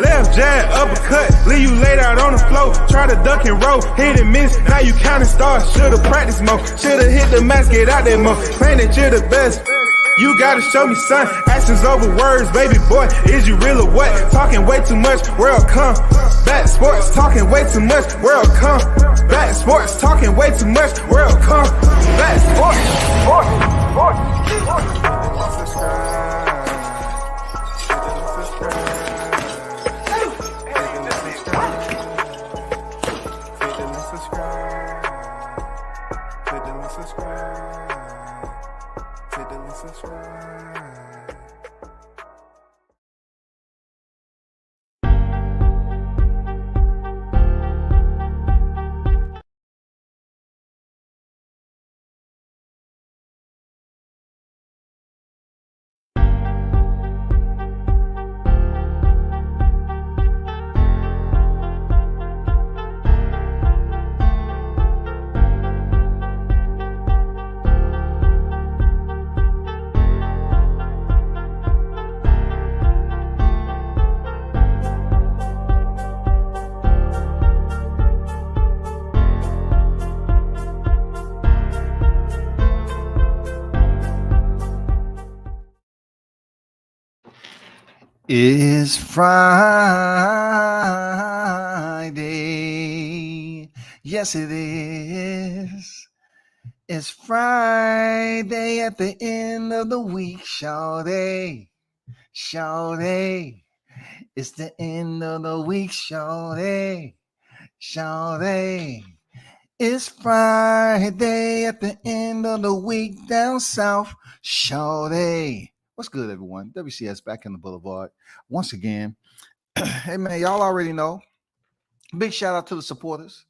Left jab, uppercut, leave you laid out on the floor. Try to duck and roll, hit and miss. Now you counting stars, should've practiced more. Should've hit the mask, get out there more. Claim that you're the best. You gotta show me, son. Actions over words, baby boy. Is you real or what? Talking way too much, world come. Back sports, talking way too much, world come. Back sports, talking way too much, world come. Back sports. It's Friday. Yes, it is. It's Friday at the end of the week, shawty. Shawty. It's the end of the week, shawty. Shawty. It's Friday at the end of the week down south, shawty. What's good, everyone? WCS back in the Boulevard once again. Hey, man, y'all already know. Big shout out to the supporters.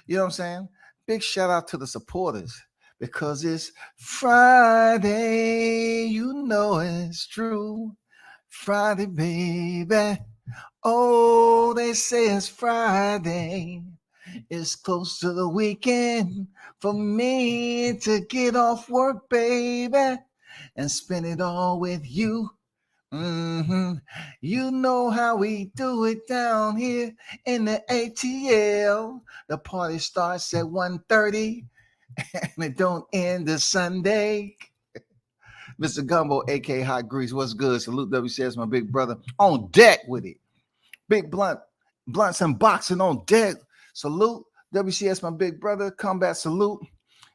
You know what I'm saying? Big shout out to the supporters because it's Friday. You know it's true. Friday, baby. Oh, they say it's Friday. It's close to the weekend for me to get off work, baby, and spend it all with you. You know how we do it down here in the ATL. The party starts at 1:30 and it don't end the Sunday. Mr. Gumbo, a.k.a. Hot Grease, what's good? Salute WCS, my big brother. On deck with it. Big blunts and boxing on deck. Salute WCS, my big brother. Combat salute.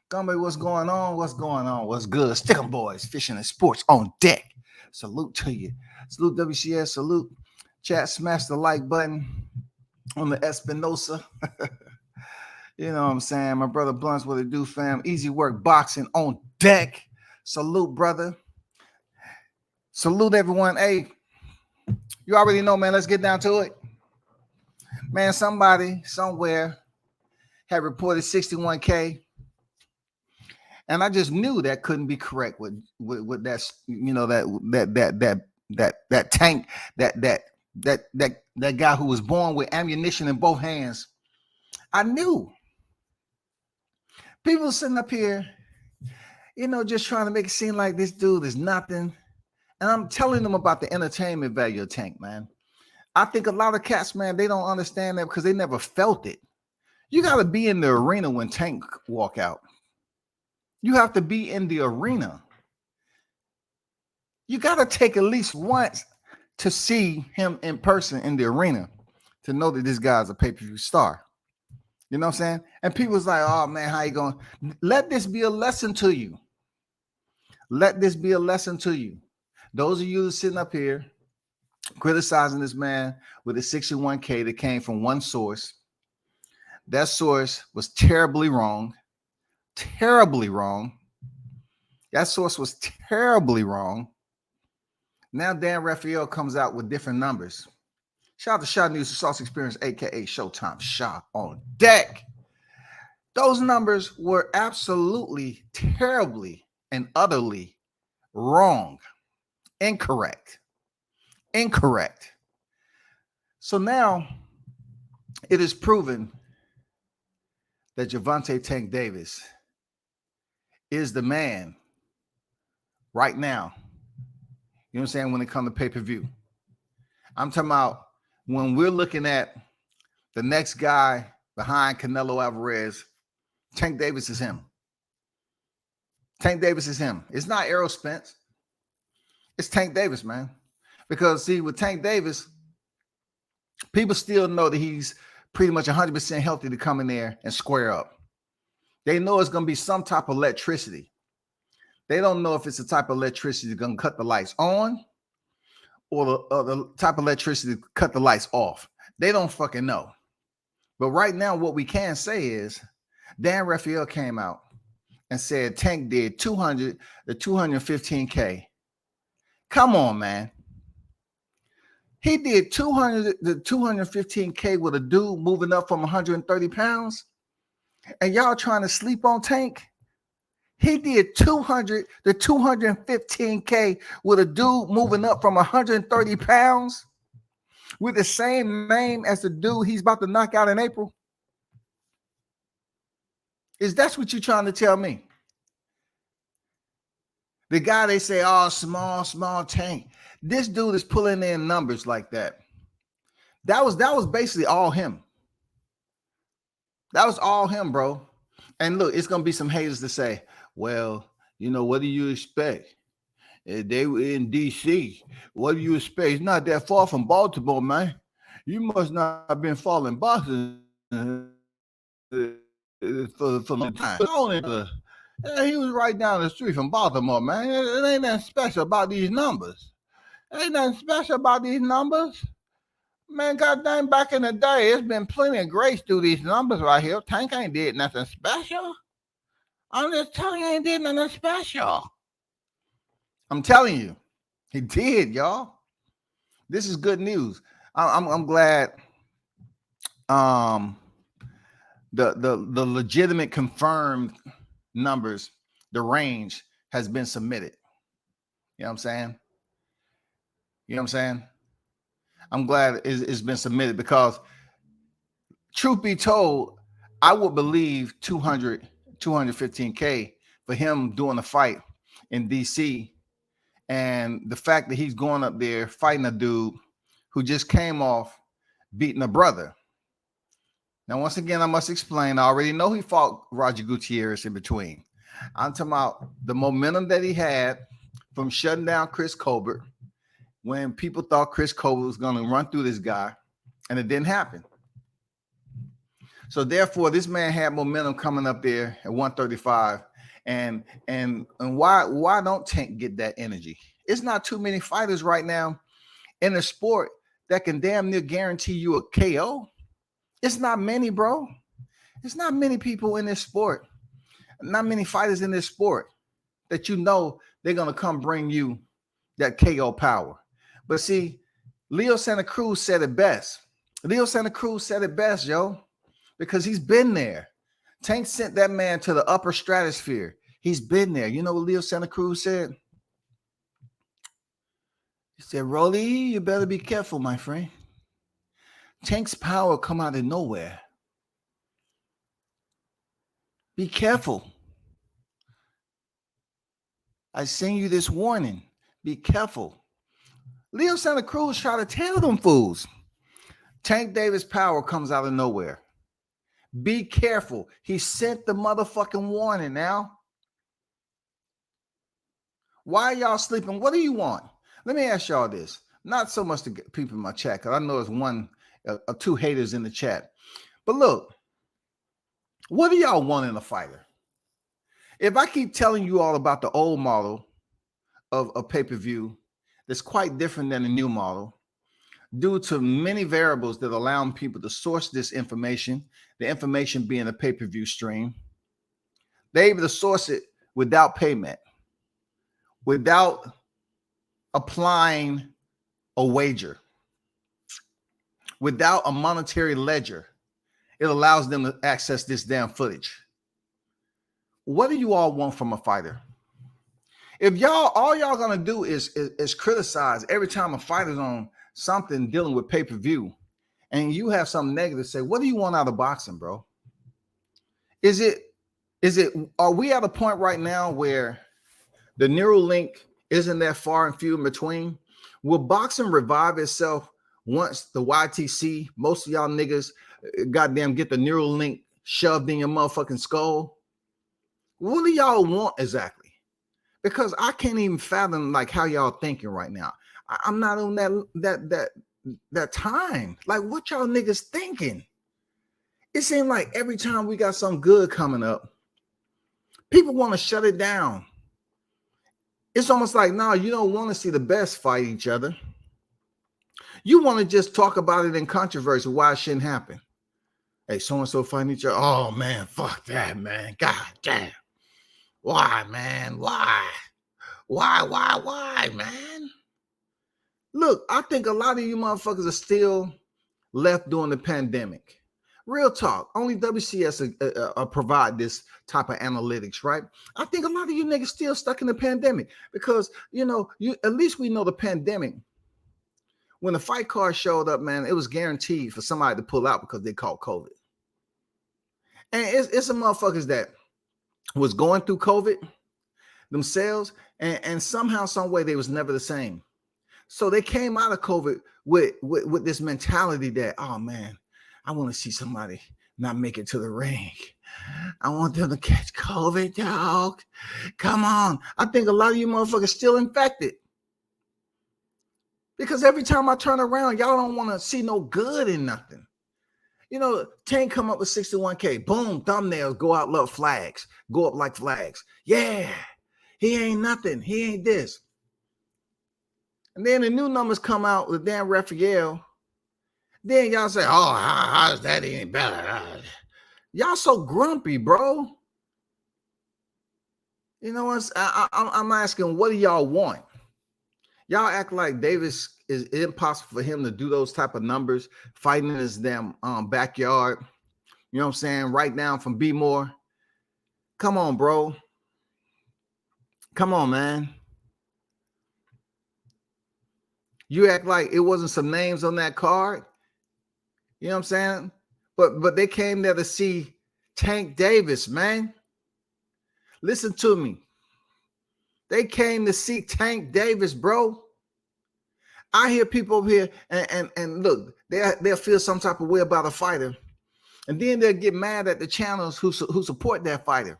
Gumbo, what's going on? What's going on? What's good? Stick 'em boys, fishing and sports on deck. Salute to you. Salute WCS. Salute. Chat, smash the like button on the Espinosa. You know what I'm saying? My brother Blunts, what it do, fam? Easy work boxing on deck. Salute, brother. Salute, everyone. Hey, you already know, man. Let's get down to it. Man, somebody somewhere had reported 61K. And I just knew that couldn't be correct with that, you know, that tank, that guy who was born with ammunition in both hands. I knew. People sitting up here, you know, just trying to make it seem like this dude is nothing. And I'm telling them about the entertainment value of Tank, man. I think a lot of cats, man, they don't understand that because they never felt it. You got to be in the arena when Tank walk out. You have to be in the arena. You got to take at least once to see him in person in the arena to know that this guy's a pay-per-view star. You know what I'm saying? And people's like, oh, man, how you going? Let this be a lesson to you. Let this be a lesson to you. Those of you that are sitting up here criticizing this man with a 61K that came from one source. That source was terribly wrong. Terribly wrong. That source was terribly wrong. Now Dan Raphael comes out with different numbers. Shout out to Shaw News, Sauce Experience, aka Showtime Shaw on deck. Those numbers were absolutely, terribly, and utterly wrong. Incorrect. So now it is proven that Gervonta Tank Davis is the man right now. You know what I'm saying? When it comes to pay-per-view. I'm talking about when we're looking at the next guy behind Canelo Alvarez, Tank Davis is him. Tank Davis is him. It's not Errol Spence. It's Tank Davis, man. Because, see, with Tank Davis, people still know that he's pretty much 100% healthy to come in there and square up. They know it's going to be some type of electricity. They don't know if it's the type of electricity that's going to cut the lights on or the type of electricity to cut the lights off. They don't fucking know. But right now, what we can say is Dan Raphael came out and said Tank did 200 to 215K. Come on, man. He did 200 to 215K with a dude moving up from 130 pounds. And y'all trying to sleep on Tank? He did 200 to 215K with a dude moving up from 130 pounds with the same name as the dude he's about to knock out in April. Is that what you're trying to tell me? The guy they say, oh, small Tank. This dude is pulling in numbers like that. That was basically all him. That was all him, bro. And look, it's going to be some haters to say, well, you know, what do you expect? They were in D.C. What do you expect? It's not that far from Baltimore, man. You must not have been following boxing for the time. Yeah, he was right down the street from Baltimore, man. It ain't nothing special about these numbers. Ain't nothing special about these numbers. Man, goddamn, back in the day, it's been plenty of grace through these numbers right here. Tank ain't did nothing special. I'm just telling you, he ain't did nothing special. I'm telling you, he did, y'all. This is good news. I'm glad the legitimate confirmed numbers, the range has been submitted. You know what I'm saying? You know what I'm saying? I'm glad it's been submitted because truth be told, I would believe 215K for him doing a fight in DC. And the fact that he's going up there fighting a dude who just came off beating a brother. Now, once again, I must explain. I already know he fought Roger Gutierrez in between. I'm talking about the momentum that he had from shutting down Chris Colbert when people thought Chris Colbert was going to run through this guy, and it didn't happen. So therefore, this man had momentum coming up there at 135. And why don't Tank get that energy? It's not too many fighters right now in the sport that can damn near guarantee you a KO. It's not many, bro. It's not many people in this sport, not many fighters in this sport that you know they're going to come bring you that KO power. But see, Leo Santa Cruz said it best. Leo Santa Cruz said it best, yo, because he's been there. Tank sent that man to the upper stratosphere. He's been there. You know what Leo Santa Cruz said? He said, Rolly, you better be careful, my friend. Tank's power come out of nowhere. Be careful. I send you this warning. Be careful. Leo Santa Cruz tried to tell them fools. Tank Davis' power comes out of nowhere. Be careful. He sent the motherfucking warning now. Why are y'all sleeping? What do you want? Let me ask y'all this. Not so much to get people in my chat, because I know there's one or two haters in the chat. But look, what do y'all want in a fighter? If I keep telling you all about the old model of a pay-per-view that's quite different than the new model, due to many variables that allow people to source this information, the information being a pay-per-view stream, they're able to source it without payment, without applying a wager, without a monetary ledger. It allows them to access this damn footage. What do you all want from a fighter? If y'all, all y'all gonna do is criticize every time a fighter's on something dealing with pay-per-view, and you have something negative to say, what do you want out of boxing, bro? Are we at a point right now where the neural link isn't that far and few in between? Will boxing revive itself once the YTC, most of y'all niggas goddamn get the neural link shoved in your motherfucking skull. What do y'all want exactly? Because I can't even fathom like how y'all thinking right now. I'm not on that time. Like, what y'all niggas thinking? It seems like every time we got something good coming up, people want to shut it down. It's almost like, no, you don't want to see the best fight each other. You want to just talk about it in controversy, why it shouldn't happen. Hey, so-and-so fighting each other. Oh, man, fuck that, man. God damn. Why, man? Why? Why, man? Look, I think a lot of you motherfuckers are still left during the pandemic. Real talk. Only WCS provide this type of analytics, right? I think a lot of you niggas still stuck in the pandemic because, at least we know the pandemic. When the fight card showed up, man, it was guaranteed for somebody to pull out because they caught COVID. And it's some motherfuckers that was going through COVID themselves, and somehow, some way, they was never the same. So they came out of COVID with this mentality that, oh man, I want to see somebody not make it to the ring. I want them to catch COVID, dog. Come on. I think a lot of you motherfuckers still infected. Because every time I turn around, y'all don't want to see no good in nothing. Tank come up with 61K. Boom, thumbnails go out, love flags. Go up like flags. Yeah, he ain't nothing. He ain't this. And then the new numbers come out with Dan Raphael. Then y'all say, oh, how's that any better? Y'all so grumpy, bro. You know what? I'm asking, what do y'all want? Y'all act like Davis is impossible for him to do those type of numbers, fighting in his damn backyard. You know what I'm saying? Right down from B-More. Come on, bro. Come on, man. You act like it wasn't some names on that card. You know what I'm saying? But they came there to see Tank Davis, man. Listen to me. They came to see Tank Davis, bro. I hear people over here and look, they'll feel some type of way about a fighter. And then they'll get mad at the channels who support that fighter.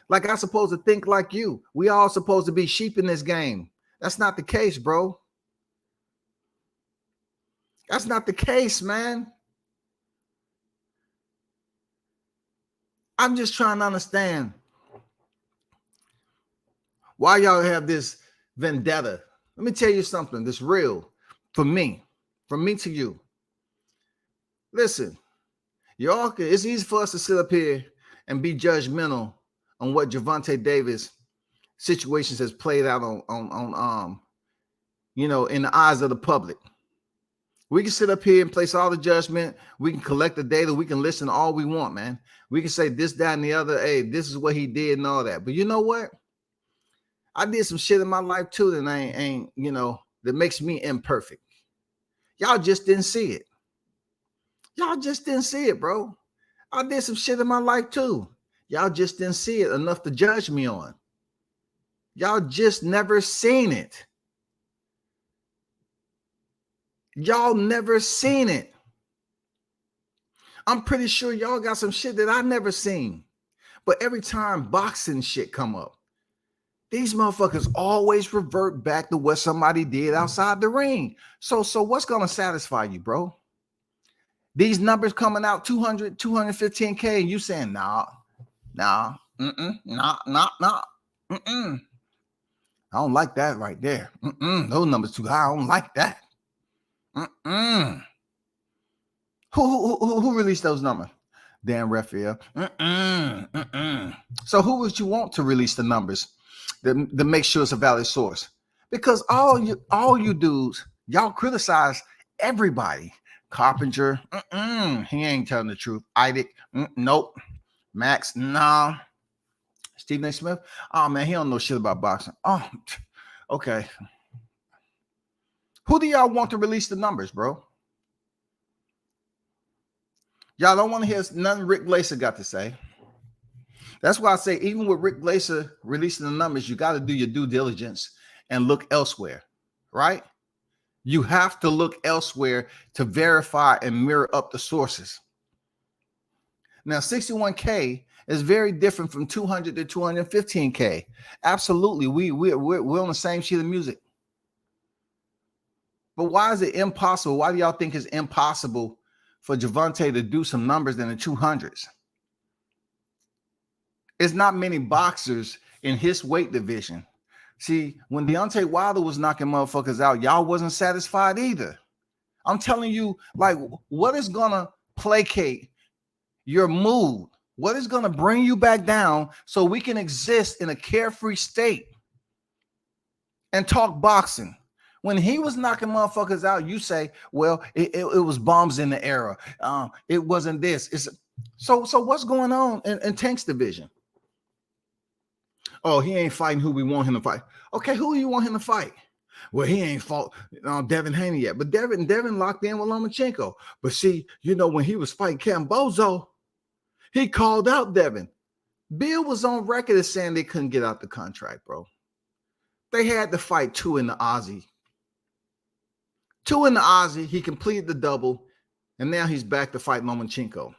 Like I'm supposed to think like you. We all supposed to be sheep in this game. That's not the case, bro. That's not the case, man. I'm just trying to understand why y'all have this vendetta. Let me tell you something that's real from me to you. Listen, it's easy for us to sit up here and be judgmental on what Gervonta Davis situations has played out on in the eyes of the public. We can sit up here and place all the judgment. We can collect the data. We can listen to all we want, man. We can say this, that, and the other. Hey, this is what he did and all that. But you know what? I did some shit in my life too that ain't that makes me imperfect. Y'all just didn't see it. Y'all just didn't see it, bro. I did some shit in my life too. Y'all just didn't see it enough to judge me on. Y'all just never seen it. Y'all never seen it. I'm pretty sure y'all got some shit that I never seen. But every time boxing shit come up, these motherfuckers always revert back to what somebody did outside the ring. So what's going to satisfy you, bro? These numbers coming out 200, 215K, and you saying, nah, nah. I don't like that right there. Those numbers too high. I don't like that. Who released those numbers? Dan Raphael. So who would you want to release the numbers to make sure it's a valid source? Because all you dudes, y'all criticize everybody. Carpenter, he ain't telling the truth. Idic, nope. Max, no. Stephen A. Smith, oh man, he don't know shit about boxing. Oh, okay. Who do y'all want to release the numbers, bro? Y'all don't want to hear nothing Rick Glaser got to say. That's why I say, even with Rick Glaser releasing the numbers, you got to do your due diligence and look elsewhere, right? You have to look elsewhere to verify and mirror up the sources. Now, 61K is very different from 200 to 215K. Absolutely, we're on the same sheet of music. But why is it impossible? Why do y'all think it's impossible for Gervonta to do some numbers in the 200s? It's not many boxers in his weight division. See, when Deontay Wilder was knocking motherfuckers out, y'all wasn't satisfied either. I'm telling you, like, what is gonna placate your mood? What is gonna bring you back down so we can exist in a carefree state and talk boxing? When he was knocking motherfuckers out, you say, well, it was bombs in the era. It wasn't this. So what's going on in Tank's division? Oh, he ain't fighting who we want him to fight. Okay, who do you want him to fight? Well, he ain't fought Devin Haney yet. But Devin locked in with Lomachenko. But see, when he was fighting Cambozo, he called out Devin. Bill was on record as saying they couldn't get out the contract, bro. They had to fight two in the Aussie. He completed the double, and now he's back to fight Lomachenko.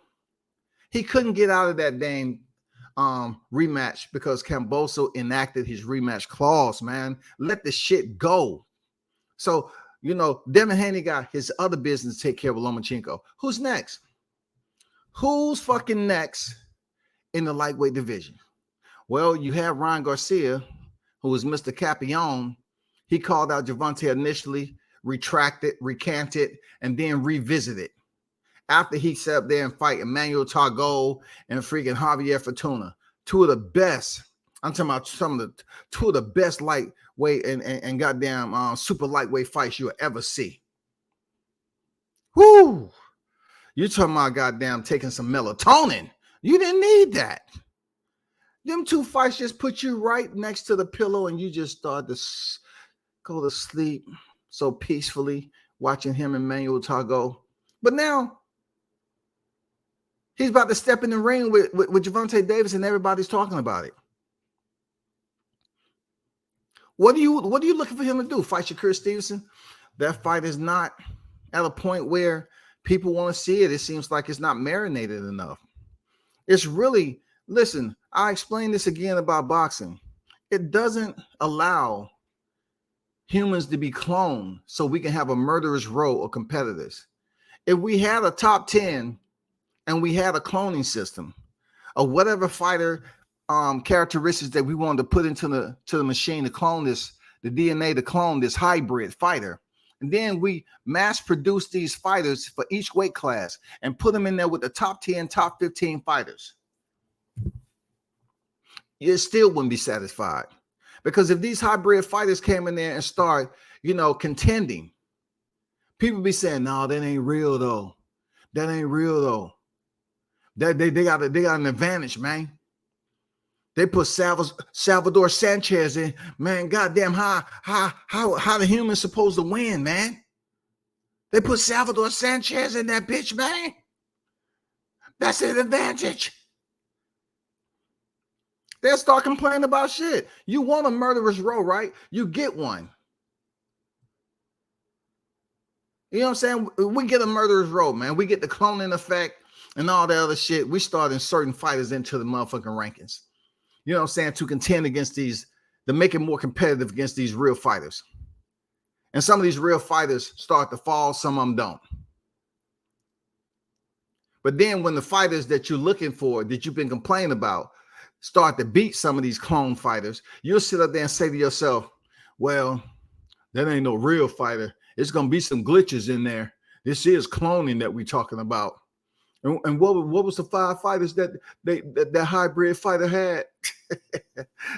He couldn't get out of that dang rematch because Cambozo enacted his rematch clause, man. Let the shit go. So, Devin Haney got his other business to take care of Lomachenko. Who's next? Who's fucking next in the lightweight division? Well, you have Ryan Garcia, who was Mr. Capion. He called out Gervonta initially, retracted, recanted, and then revisited. After he sat up there and fight Emmanuel Targo and freaking Javier Fortuna, two of the best. I'm talking about two of the best lightweight and goddamn super lightweight fights you'll ever see. Whoo! You're talking about goddamn taking some melatonin. You didn't need that. Them two fights just put you right next to the pillow and you just start to go to sleep so peacefully watching him and Emmanuel Targo. But now, he's about to step in the ring with Gervonta Davis, and everybody's talking about it. What are you looking for him to do? Fight Shakur Stevenson? That fight is not at a point where people want to see it. It seems like it's not marinated enough. It's really, listen, I explained this again about boxing. It doesn't allow humans to be cloned so we can have a murderer's row of competitors. If we had a top 10 and we had a cloning system of whatever fighter characteristics that we wanted to put into the machine to clone this, the DNA to clone this hybrid fighter, and then we mass produce these fighters for each weight class and put them in there with the top 10, top 15 fighters, you still wouldn't be satisfied. Because if these hybrid fighters came in there and start, contending, people be saying, no, that ain't real though. That ain't real though. They got an advantage, man. They put Salvador Sanchez in, man. Goddamn, how the humans supposed to win, man? They put Salvador Sanchez in that bitch, man. That's an advantage. They'll start complaining about shit. You want a murderer's row, right? You get one. You know what I'm saying? We get a murderer's row, man. We get the cloning effect and all that other shit. We start inserting fighters into the motherfucking rankings. You know what I'm saying? To contend against these, to make it more competitive against these real fighters. And some of these real fighters start to fall, some of them don't. But then when the fighters that you're looking for, that you've been complaining about, start to beat some of these clone fighters, you'll sit up there and say to yourself, well, that ain't no real fighter. It's going to be some glitches in there. This is cloning that we're talking about. And what was the 5 fighters that hybrid fighter had?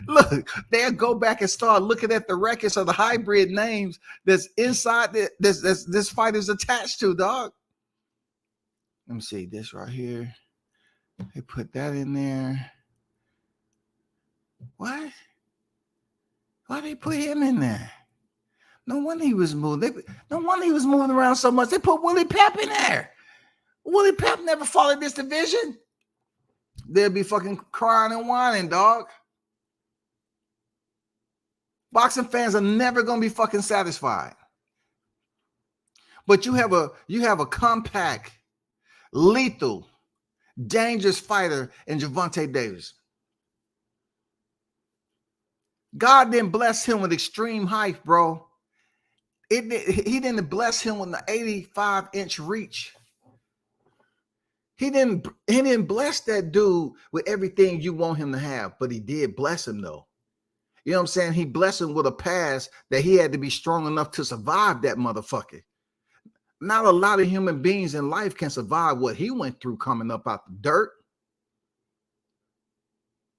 Look, they'll go back and start looking at the records of the hybrid names that's inside this fighter's attached to, dog. Let me see this right here. They put that in there. What? Why they put him in there? No wonder he was moving. No wonder he was moving around so much. They put Willie Pep in there. Willie Pep never fought in this division. They'll be fucking crying and whining, dog. Boxing fans are never going to be fucking satisfied. But you have a compact, lethal, dangerous fighter in Gervonta Davis. God didn't bless him with extreme height, bro. He didn't bless him with an 85-inch reach. He didn't bless that dude with everything you want him to have, but he did bless him though. You know what I'm saying? He blessed him with a pass that he had to be strong enough to survive that motherfucker. Not a lot of human beings in life can survive what he went through coming up out the dirt.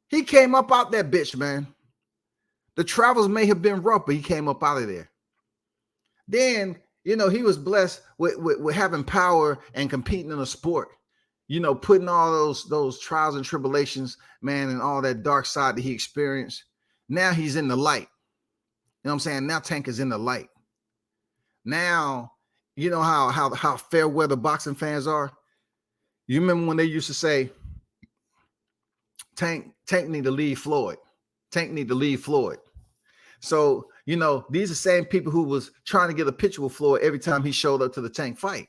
He came up out that bitch, man. The travels may have been rough, but he came up out of there. Then, you know, he was blessed with having power and competing in a sport. You know, putting all those trials and tribulations, man, and all that dark side that he experienced. Now he's in the light. You know what I'm saying? Now Tank is in the light. Now, you know how fair weather boxing fans are? You remember when they used to say, Tank need to leave Floyd. Tank need to leave Floyd. So, you know, these are the same people who was trying to get a picture with Floyd every time he showed up to the Tank fight.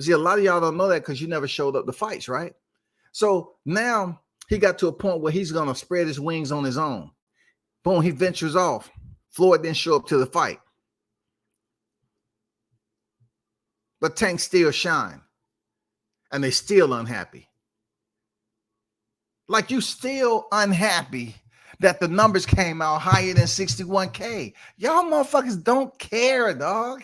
See, a lot of y'all don't know that because you never showed up to fights, right? So now he got to a point where he's going to spread his wings on his own. Boom, he ventures off. Floyd didn't show up to the fight. But Tank still shine. And they still unhappy. Like you still unhappy that the numbers came out higher than 61K. Y'all motherfuckers don't care, dog.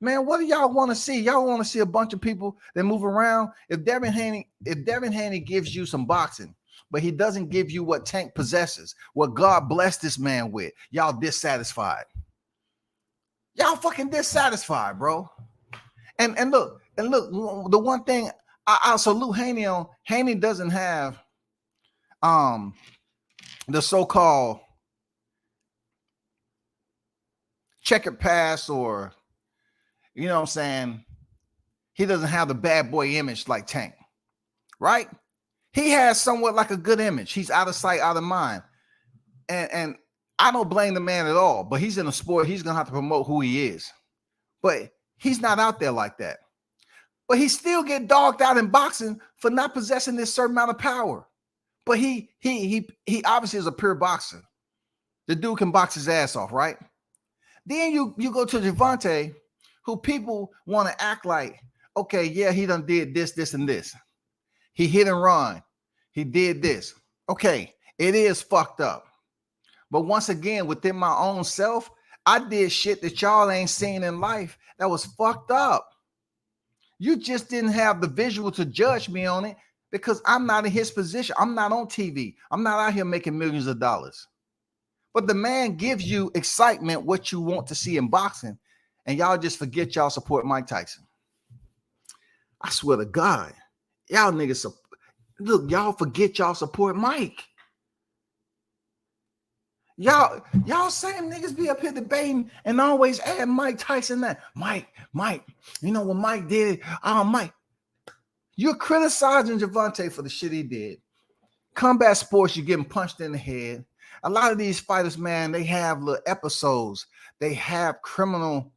Man, what do y'all want to see? Y'all want to see a bunch of people that move around? If Devin Haney gives you some boxing, but he doesn't give you what Tank possesses, what God blessed this man with, y'all dissatisfied. Y'all fucking dissatisfied, bro. And look, the one thing I'll salute Haney on, Haney doesn't have the so-called checkered past, or you know what I'm saying, he doesn't have the bad boy image like Tank, right? He has somewhat like a good image. He's out of sight, out of mind. And I don't blame the man at all, but he's in a sport. He's going to have to promote who he is. But he's not out there like that. But he still get dogged out in boxing for not possessing this certain amount of power. But he obviously is a pure boxer. The dude can box his ass off, right? Then you go to Gervonta, who people want to act like, okay, yeah, he done did this, this, and this. He hit and run. He did this. Okay, it is fucked up. But once again, within my own self, I did shit that y'all ain't seen in life that was fucked up. You just didn't have the visual to judge me on it because I'm not in his position. I'm not on TV. I'm not out here making millions of dollars. But the man gives you excitement, what you want to see in boxing, and y'all just forget y'all support Mike Tyson. I swear to God, y'all niggas, look, y'all forget y'all support Mike. Y'all same niggas be up here debating and always add Mike Tyson that. Mike, you know what Mike did? Mike, you're criticizing Gervonta for the shit he did. Combat sports, you're getting punched in the head. A lot of these fighters, man, they have little episodes. They have criminal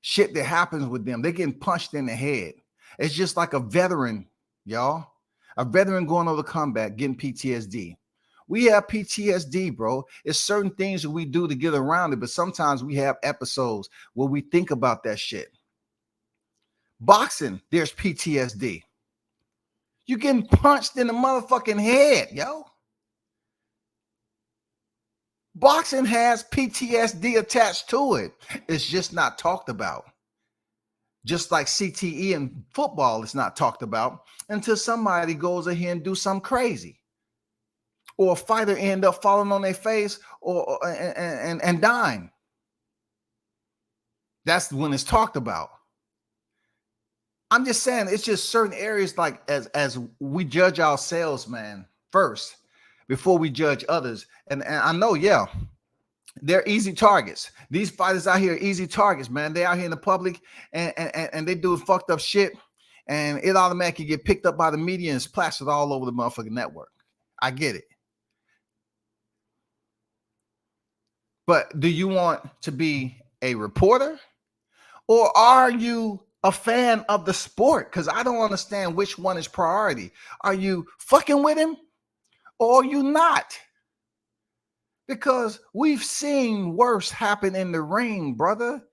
shit that happens with them. They're getting punched in the head. It's just like a veteran, y'all. A veteran going over combat, getting PTSD. We have PTSD, bro. It's certain things that we do to get around it, but sometimes we have episodes where we think about that shit. Boxing, there's PTSD. You getting punched in the motherfucking head, yo. Boxing has PTSD attached to it. It's just not talked about. Just like CTE and football is not talked about until somebody goes ahead and do something crazy. Or a fighter end up falling on their face and dying. That's when it's talked about. I'm just saying it's just certain areas like as we judge ourselves, man, first before we judge others. And I know, yeah, they're easy targets. These fighters out here are easy targets, man. They out here in the public and they do fucked up shit, and it automatically get picked up by the media and it's plastered all over the motherfucking network. I get it. But do you want to be a reporter Or are you a fan of the sport? Because I don't understand which one is priority. Are you fucking with him or are you not? Because we've seen worse happen in the ring, brother.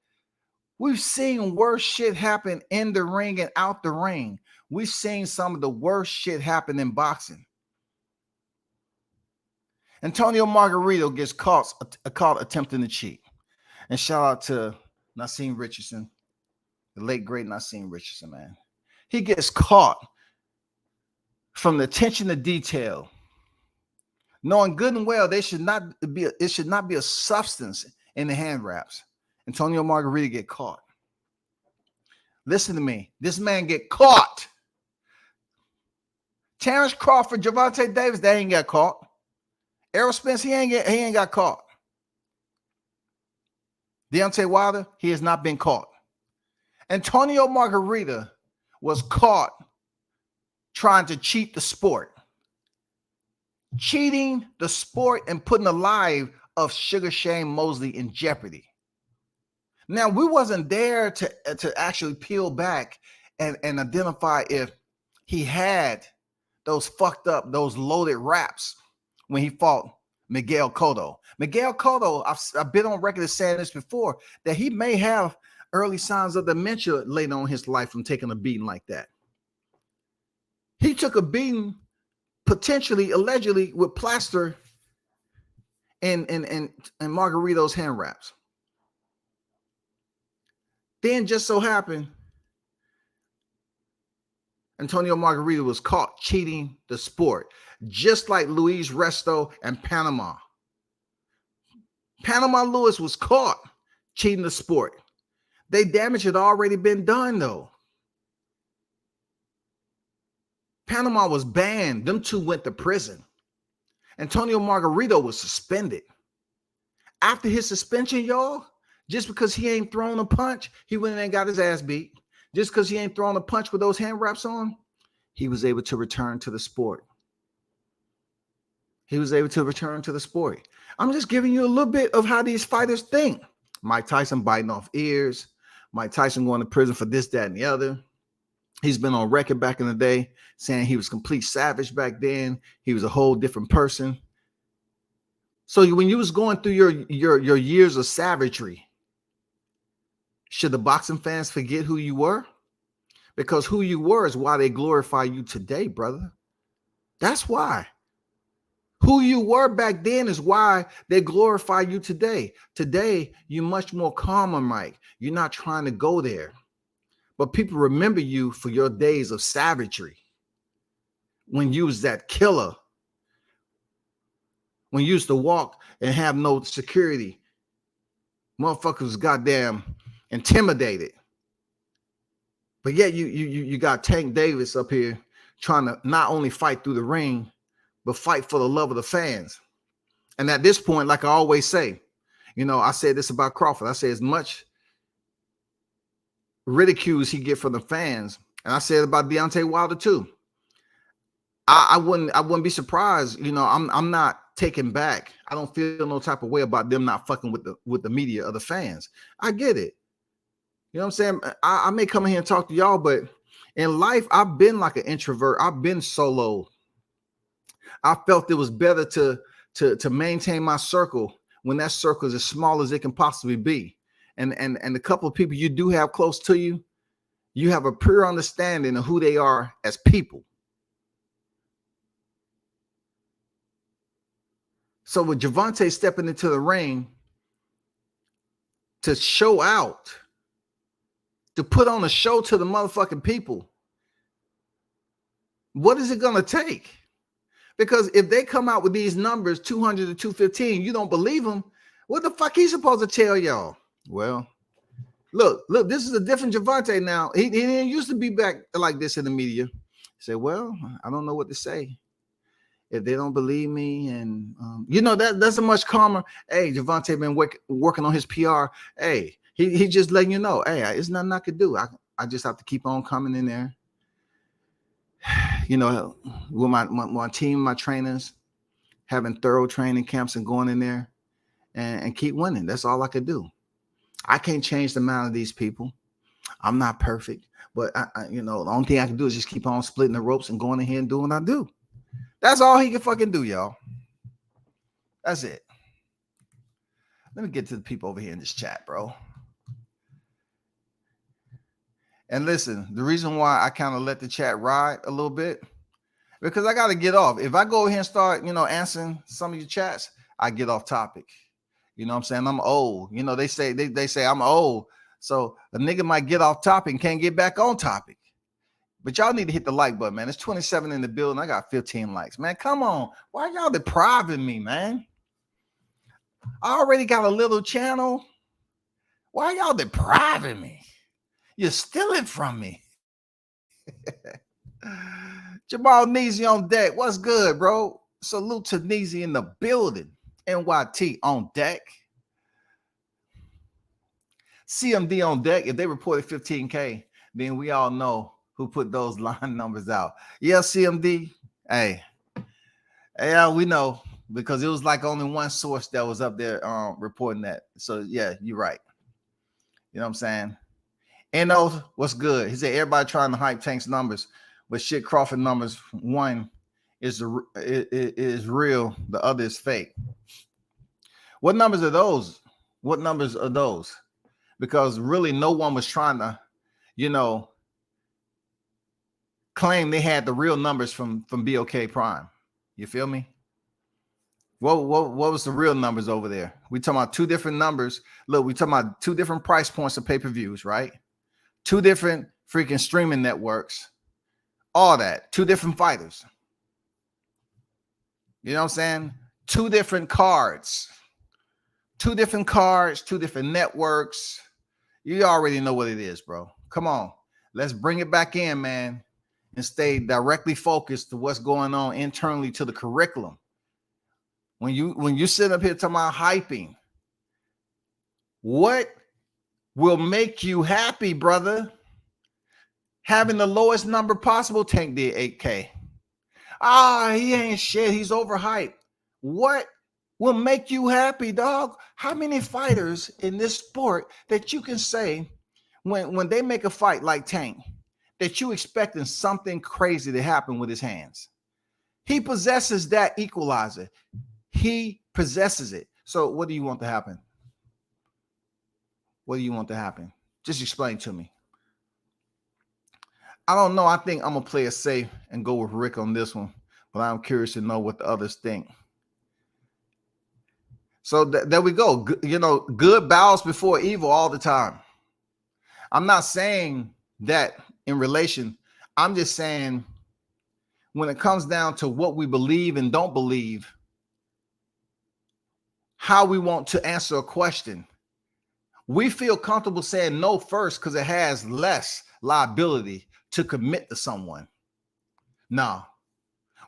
We've seen worse shit happen in the ring and out the ring. We've seen some of the worst shit happen in boxing. Antonio Margarito gets caught attempting to cheat. And shout out to Nassim Richardson, the late great Nassim Richardson, man. He gets caught from the attention to detail, knowing good and well it should not be a substance in the hand wraps. Antonio Margarito get caught. Listen to me. This man get caught. Terrence Crawford, Gervonta Davis, they ain't got caught. Errol Spence, he ain't got caught. Deontay Wilder, he has not been caught. Antonio Margarito was caught trying to cheat the sport. Cheating the sport and putting the life of Sugar Shane Mosley in jeopardy. Now, we wasn't there to actually peel back and identify if he had those fucked up, those loaded raps when he fought Miguel Cotto. Miguel Cotto, I've been on record as saying this before, that he may have early signs of dementia later on in his life from taking a beating like that. He took a beating, potentially, allegedly, with plaster and Margarito's hand wraps. Then just so happened, Antonio Margarito was caught cheating the sport, just like Luis Resto and Panama. Panama Lewis was caught cheating the sport. Their damage had already been done, though. Panama was banned. Them two went to prison. Antonio Margarito was suspended. After his suspension, y'all, just because he ain't thrown a punch, he went in and got his ass beat. Just because he ain't thrown a punch with those hand wraps on, he was able to return to the sport. He was able to return to the sport. I'm just giving you a little bit of how these fighters think. Mike Tyson biting off ears. Mike Tyson going to prison for this, that, and the other. He's been on record back in the day saying he was complete savage back then. He was a whole different person. So when you was going through your years of savagery, should the boxing fans forget who you were? Because who you were is why they glorify you today, brother. That's why. Who you were back then is why they glorify you today. Today, you're much more calmer, Mike. You're not trying to go there. But people remember you for your days of savagery. When you was that killer. When you used to walk and have no security. Motherfuckers was goddamn intimidated. But yet you got Tank Davis up here trying to not only fight through the ring, but fight for the love of the fans. And at this point, like I always say, I said this about Crawford. I say as much ridicule as he get from the fans, and I said about Deontay Wilder too. I wouldn't be surprised. I'm not taken back. I don't feel no type of way about them not fucking with the media or the fans. I get it. You know what I'm saying? I may come in here and talk to y'all, but in life, I've been like an introvert. I've been solo. I felt it was better to maintain my circle when that circle is as small as it can possibly be. And the couple of people you do have close to you, you have a pure understanding of who they are as people. So with Gervonta stepping into the ring to show out, to put on a show to the motherfucking people, what is it going to take? Because if they come out with these numbers, 200 to 215, you don't believe them, what the fuck he's supposed to tell y'all? Well, look, this is a different Gervonta now. He didn't used to be back like this in the media. He said, well, I don't know what to say. If they don't believe me, and that's a much calmer. Hey, Gervonta been working on his PR. Hey, he just letting you know, hey, it's nothing I could do. I just have to keep on coming in there. With my team, my trainers, having thorough training camps and going in there and keep winning. That's all I could do. I can't change the mind of these people. I'm not perfect, but the only thing I can do is just keep on splitting the ropes and going ahead and doing what I do. That's all he can fucking do, y'all. That's it. Let me get to the people over here in this chat, bro. And listen, the reason why I kind of let the chat ride a little bit, because I got to get off. If I go here and start, answering some of your chats, I get off topic. You know what I'm saying? I'm old. They say I'm old. So a nigga might get off topic and can't get back on topic. But y'all need to hit the like button, man. It's 27 in the building. I got 15 likes. Man, come on. Why y'all depriving me, man? I already got a little channel. Why y'all depriving me? You're stealing from me. Jamal Neezy on deck. What's good, bro? Salute to Neezy in the building. NYT on deck. CMD on deck. If they reported 15K, then we all know who put those line numbers out. Yeah, CMD. Hey, yeah, we know, because it was like only one source that was up there reporting that. So yeah, you're right. You know what I'm saying? NO, what's good? He said everybody trying to hype Tank's numbers, but shit, Crawford numbers, one is real, the other is fake. What numbers are those? What numbers are those? Because really no one was trying to, claim they had the real numbers from BOK Prime. You feel me? What was the real numbers over there? We talking about two different numbers. Look, we talking about two different price points of pay-per-views, right? Two different freaking streaming networks. All that. Two different fighters. You know what I'm saying? Two different cards. Two different cards, two different networks. You already know what it is, bro. Come on. Let's bring it back in, man, and stay directly focused to what's going on internally to the curriculum. When you sit up here talking about hyping, what will make you happy, brother? Having the lowest number possible. Tank did 8K. He ain't shit. He's overhyped. What will make you happy, dog? How many fighters in this sport that you can say when they make a fight like Tank that you expecting something crazy to happen with his hands? He possesses that equalizer. He possesses it. So what do you want to happen? What do you want to happen? Just explain to me. I don't know. I think I'm going to play it safe and go with Rick on this one, but I'm curious to know what the others think. So there we go. Good bows before evil all the time. I'm not saying that in relation. I'm just saying when it comes down to what we believe and don't believe, how we want to answer a question, we feel comfortable saying no first because it has less liability to commit to someone. No,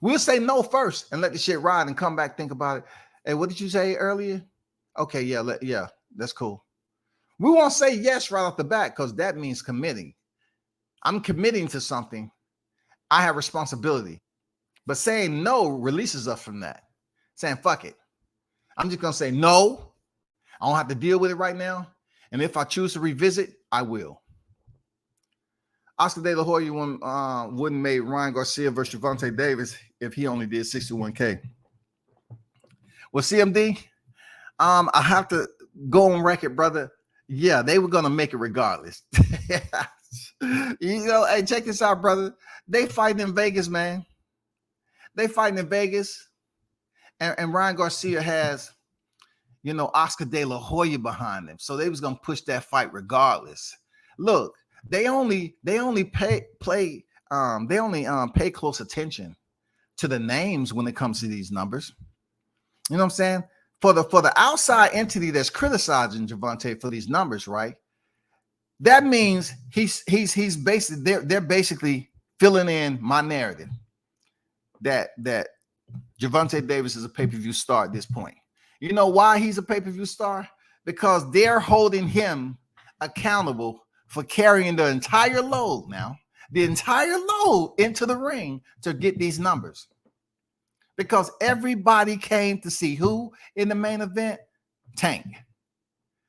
we'll say no first and let the shit ride and come back, think about it. Hey, what did you say earlier? Okay, yeah, that's cool. We won't say yes right off the bat because that means committing. I'm committing to something. I have responsibility. But saying no releases us from that. Saying fuck it. I'm just going to say no. I don't have to deal with it right now. And if I choose to revisit, I will. Oscar De La Hoya wouldn't make Ryan Garcia versus Gervonta Davis if he only did 61K. Well, CMD, I have to go on record, brother. Yeah, they were going to make it regardless. Hey, check this out, brother. They fighting in Vegas, man. They fighting in Vegas. And Ryan Garcia has, Oscar De La Hoya behind him. So they was going to push that fight regardless. Look, they only pay close attention to the names when it comes to these numbers. You know what I'm saying? For the outside entity that's criticizing Gervonta for these numbers, right? That means he's basically they're basically filling in my narrative that Gervonta Davis is a pay-per-view star at this point. You know why he's a pay-per-view star? Because they're holding him accountable for carrying the entire load into the ring to get these numbers. Because everybody came to see who in the main event? Tank.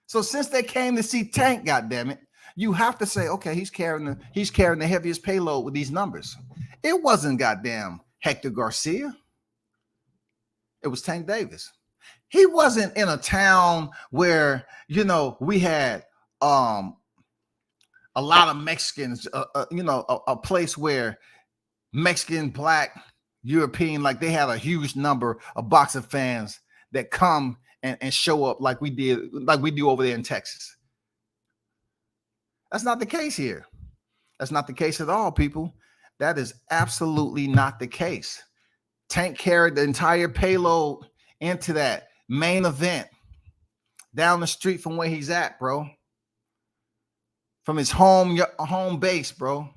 So since they came to see Tank, goddammit, You have to say, okay, he's carrying the heaviest payload with these numbers. It wasn't goddamn Hector Garcia. It was Tank Davis. He wasn't in a town where, we had a lot of Mexicans, a place where Mexican, Black, European, like they had a huge number of boxing fans that come and show up like we do over there in Texas. That's not the case here. That's not the case at all, people. That is absolutely not the case. Tank carried the entire payload into that main event down the street from where he's at, bro. From his home base, bro.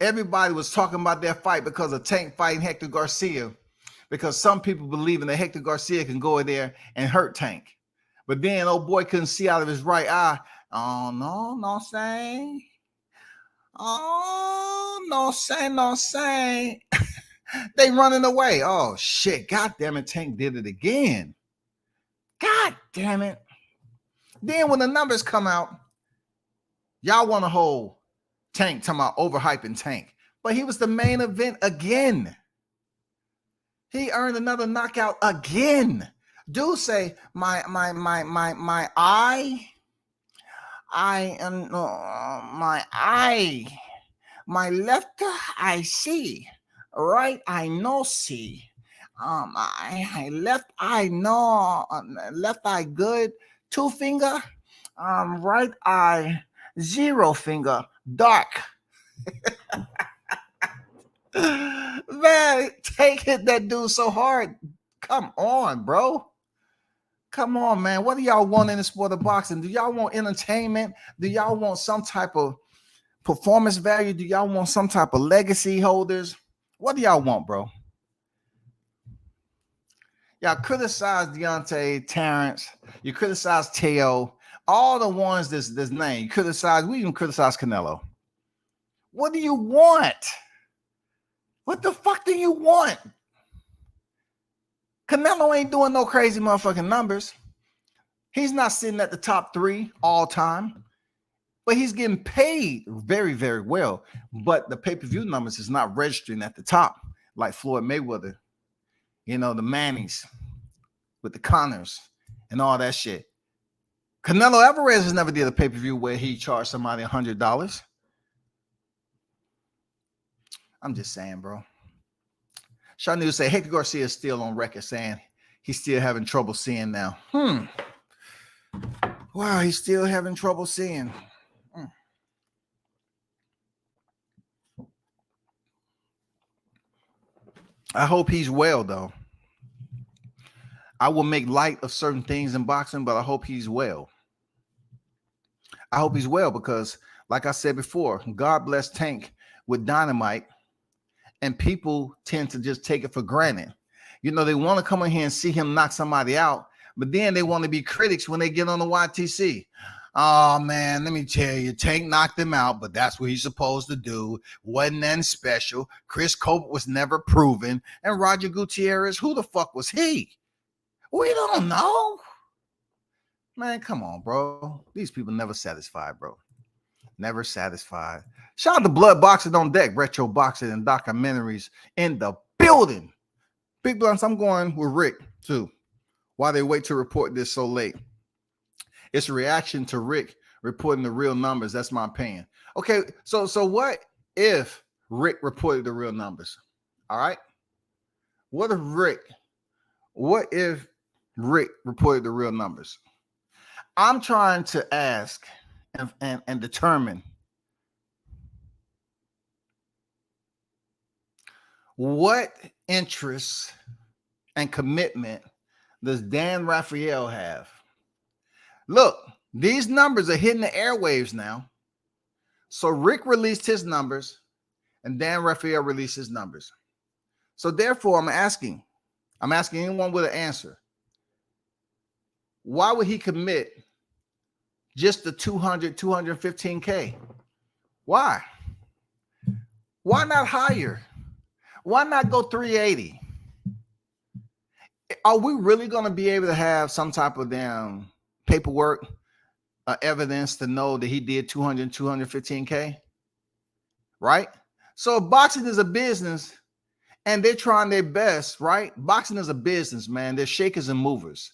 Everybody was talking about that fight because of Tank fighting Hector Garcia, because some people believing that Hector Garcia can go in there and hurt Tank. But then old boy couldn't see out of his right eye. Oh, no saying. Oh, no saying. They running away. Oh, shit. God damn it. Tank did it again. God damn it. Then when the numbers come out, y'all want to hold Tank, talking about overhyping Tank. But he was the main event again. He earned another knockout again. Dude say, my left I see, right I no see. I left eye no, left eye good, 2 finger, right eye 0 finger, dark. Man, Tank hit that dude so hard. Come on, bro. Come on, man. What do y'all want in the sport of boxing? Do y'all want entertainment? Do y'all want some type of performance value? Do y'all want some type of legacy holders? What do y'all want, bro? Y'all criticize Deontay, Terrence. You criticize Teo. All the ones that's named. You criticize. We even criticize Canelo. What do you want? What the fuck do you want? Canelo ain't doing no crazy motherfucking numbers. He's not sitting at the top 3 all time, but he's getting paid very, very well. But the pay-per-view numbers is not registering at the top like Floyd Mayweather, the Mannies with the Connors and all that shit. Canelo Alvarez has never did a pay-per-view where he charged somebody $100. I'm just saying, bro. Sean News say Hector Garcia is still on record saying he's still having trouble seeing now. Wow, he's still having trouble seeing. I hope he's well, though. I will make light of certain things in boxing, but I hope he's well. I hope he's well because, like I said before, God bless Tank with dynamite. And people tend to just take it for granted. They want to come in here and see him knock somebody out, but then they want to be critics when they get on the YTC. Oh, man, let me tell you, Tank knocked him out, but that's what he's supposed to do. Wasn't nothing special. Chris Colbert was never proven. And Roger Gutierrez, who the fuck was he? We don't know. Man, come on, bro. These people never satisfied, bro. Never satisfied. Shout out to Blood Boxing on Deck, retro boxing and documentaries in the building. Big Blunts, I'm going with Rick too. While they wait to report this so late. It's a reaction to Rick reporting the real numbers. That's my opinion. Okay, so what if Rick reported the real numbers? All right. What if Rick reported the real numbers? I'm trying to ask and determine what interest and commitment does Dan Rafael have? Look, these numbers are hitting the airwaves now. So Rick released his numbers and Dan Rafael released his numbers. So therefore, I'm asking anyone with an answer. Why would he commit just the 215K? Why? Why not higher? Why not go 380? Are we really going to be able to have some type of damn paperwork evidence to know that he did 200, 215K, right? So boxing is a business and they're trying their best, right? Boxing is a business, man. They're shakers and movers.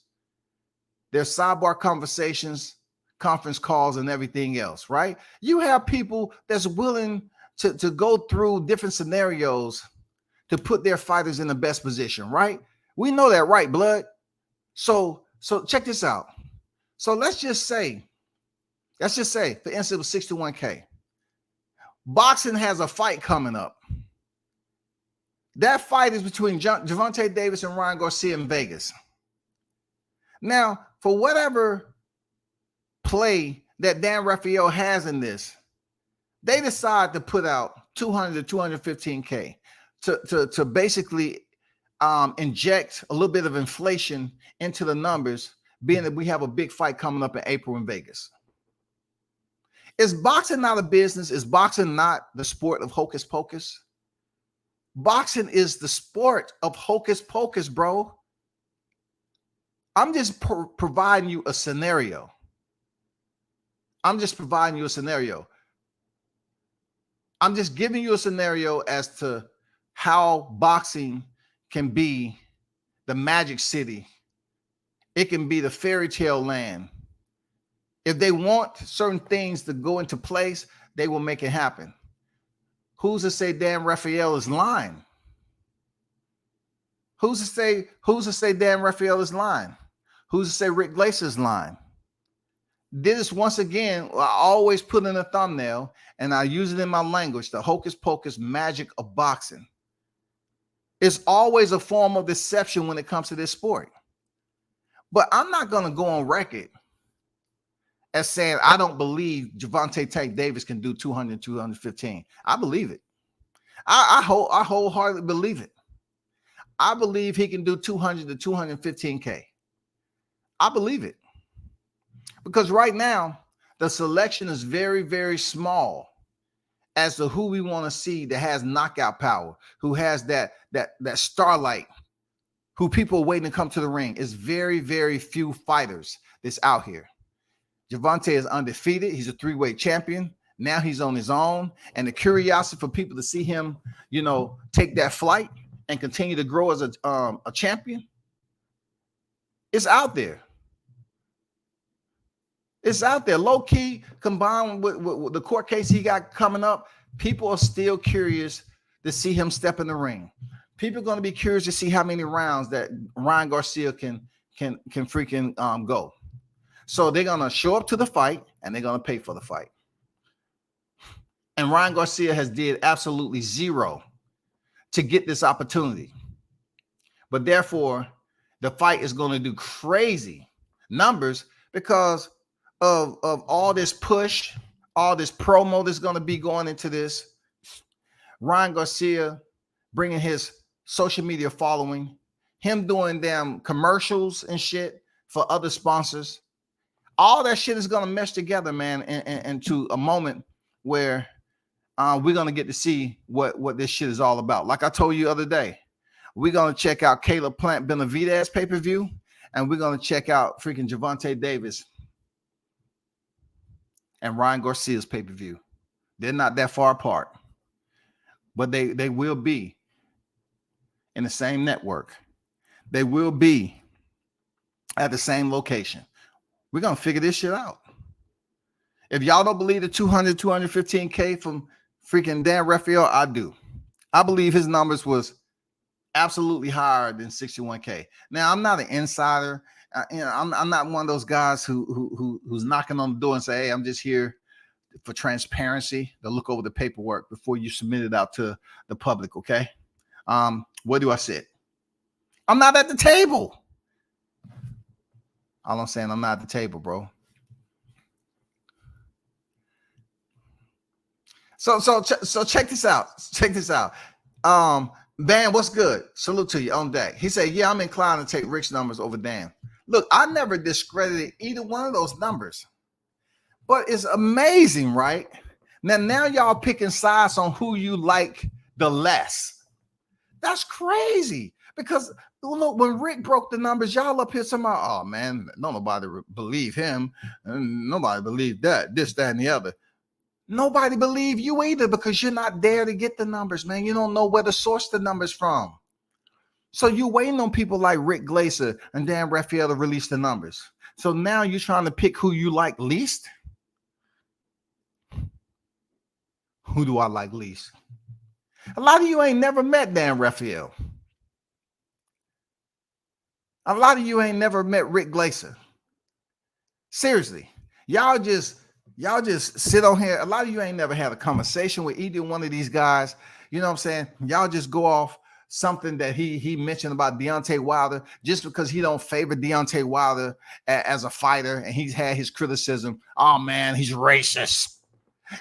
There's sidebar conversations, conference calls, and everything else, right? You have people that's willing to go through different scenarios to put their fighters in the best position, right? We know that, right, blood? So check this out. So let's just say, for instance, it was 61K. Boxing has a fight coming up. That fight is between Gervonta Davis and Ryan Garcia in Vegas. Now, for whatever play that Dan Rafael has in this, they decide to put out 200 to 215K to basically inject a little bit of inflation into the numbers, being that we have a big fight coming up in April in Vegas. Is boxing not a business? Is boxing not the sport of hocus pocus? Boxing is the sport of hocus pocus, bro. I'm just providing you a scenario. I'm just giving you a scenario as to how boxing can be the magic city. It can be the fairy tale land. If they want certain things to go into place, they will make it happen. Who's to say Dan Rafael is lying? Who's to say Dan Rafael is lying? Who's to say Rick Glaser is lying? This, once again, I always put in a thumbnail and I use it in my language, the hocus pocus magic of boxing. It's always a form of deception when it comes to this sport. But I'm not going to go on record as saying I don't believe Gervonta Davis can do 200, 215. I believe it. I wholeheartedly believe it. I believe he can do 200 to 215K. I believe it. Because right now, the selection is very, very small as to who we want to see that has knockout power, who has that starlight, who people are waiting to come to the ring. It's very, very few fighters that's out here. Gervonta is undefeated. He's a three-weight champion. Now he's on his own. And the curiosity for people to see him, take that flight and continue to grow as a champion, it's out there. It's out there. Low key, combined with the court case he got coming up, people are still curious to see him step in the ring. People are going to be curious to see how many rounds that Ryan Garcia can freaking go. So they're going to show up to the fight and they're going to pay for the fight. And Ryan Garcia has did absolutely zero to get this opportunity. But therefore, the fight is going to do crazy numbers because of all this push, all this promo that's going to be going into this. Ryan Garcia bringing his social media following, him doing damn commercials and shit for other sponsors. All that shit is going to mesh together, man, into a moment where we're going to get to see what this shit is all about. Like I told you the other day, we're going to check out Caleb Plant Benavidez pay-per-view, and we're going to check out freaking Gervonta Davis and Ryan Garcia's pay-per-view. They're not that far apart, but they will be in the same network. They will be at the same location. We're going to figure this shit out. If y'all don't believe the 200, 215K from freaking Dan Rafael, I do. I believe his numbers was absolutely higher than 61K. Now, I'm not an insider. I'm not one of those guys who's knocking on the door and say, hey, I'm just here for transparency to look over the paperwork before you submit it out to the public, okay? Where do I sit? I'm not at the table. All I'm saying, I'm not at the table, bro. So check this out. Check this out. Dan, what's good? Salute to you on day. He said, yeah, I'm inclined to take Rick's numbers over Dan. Look, I never discredited either one of those numbers. But it's amazing, right? Now y'all picking sides on who you like the less. That's crazy. Because look, when Rick broke the numbers, y'all up here somehow, oh man, nobody believe him. And nobody believed that, this, that, and the other. Nobody believe you either because you're not there to get the numbers, man. You don't know where to source the numbers from. So you waiting on people like Rick Glaser and Dan Raphael to release the numbers. So now you're trying to pick who you like least? Who do I like least? A lot of you ain't never met Dan Raphael. A lot of you ain't never met Rick Glaser. Seriously. Y'all just sit on here. A lot of you ain't never had a conversation with either one of these guys. You know what I'm saying? Y'all just go off something that he mentioned about Deontay Wilder just because he don't favor Deontay Wilder as a fighter, and he's had his criticism. Oh man, he's racist.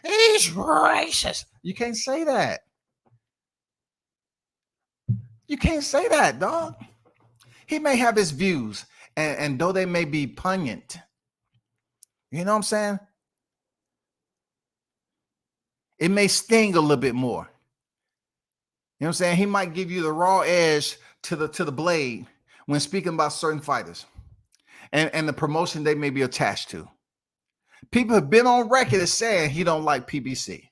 He's racist. You can't say that. You can't say that, dog. He may have his views, and though they may be poignant, you know what I'm saying? It may sting a little bit more. You know what I'm saying? He might give you the raw edge to the blade when speaking about certain fighters and the promotion they may be attached to. People have been on record as saying he don't like PBC.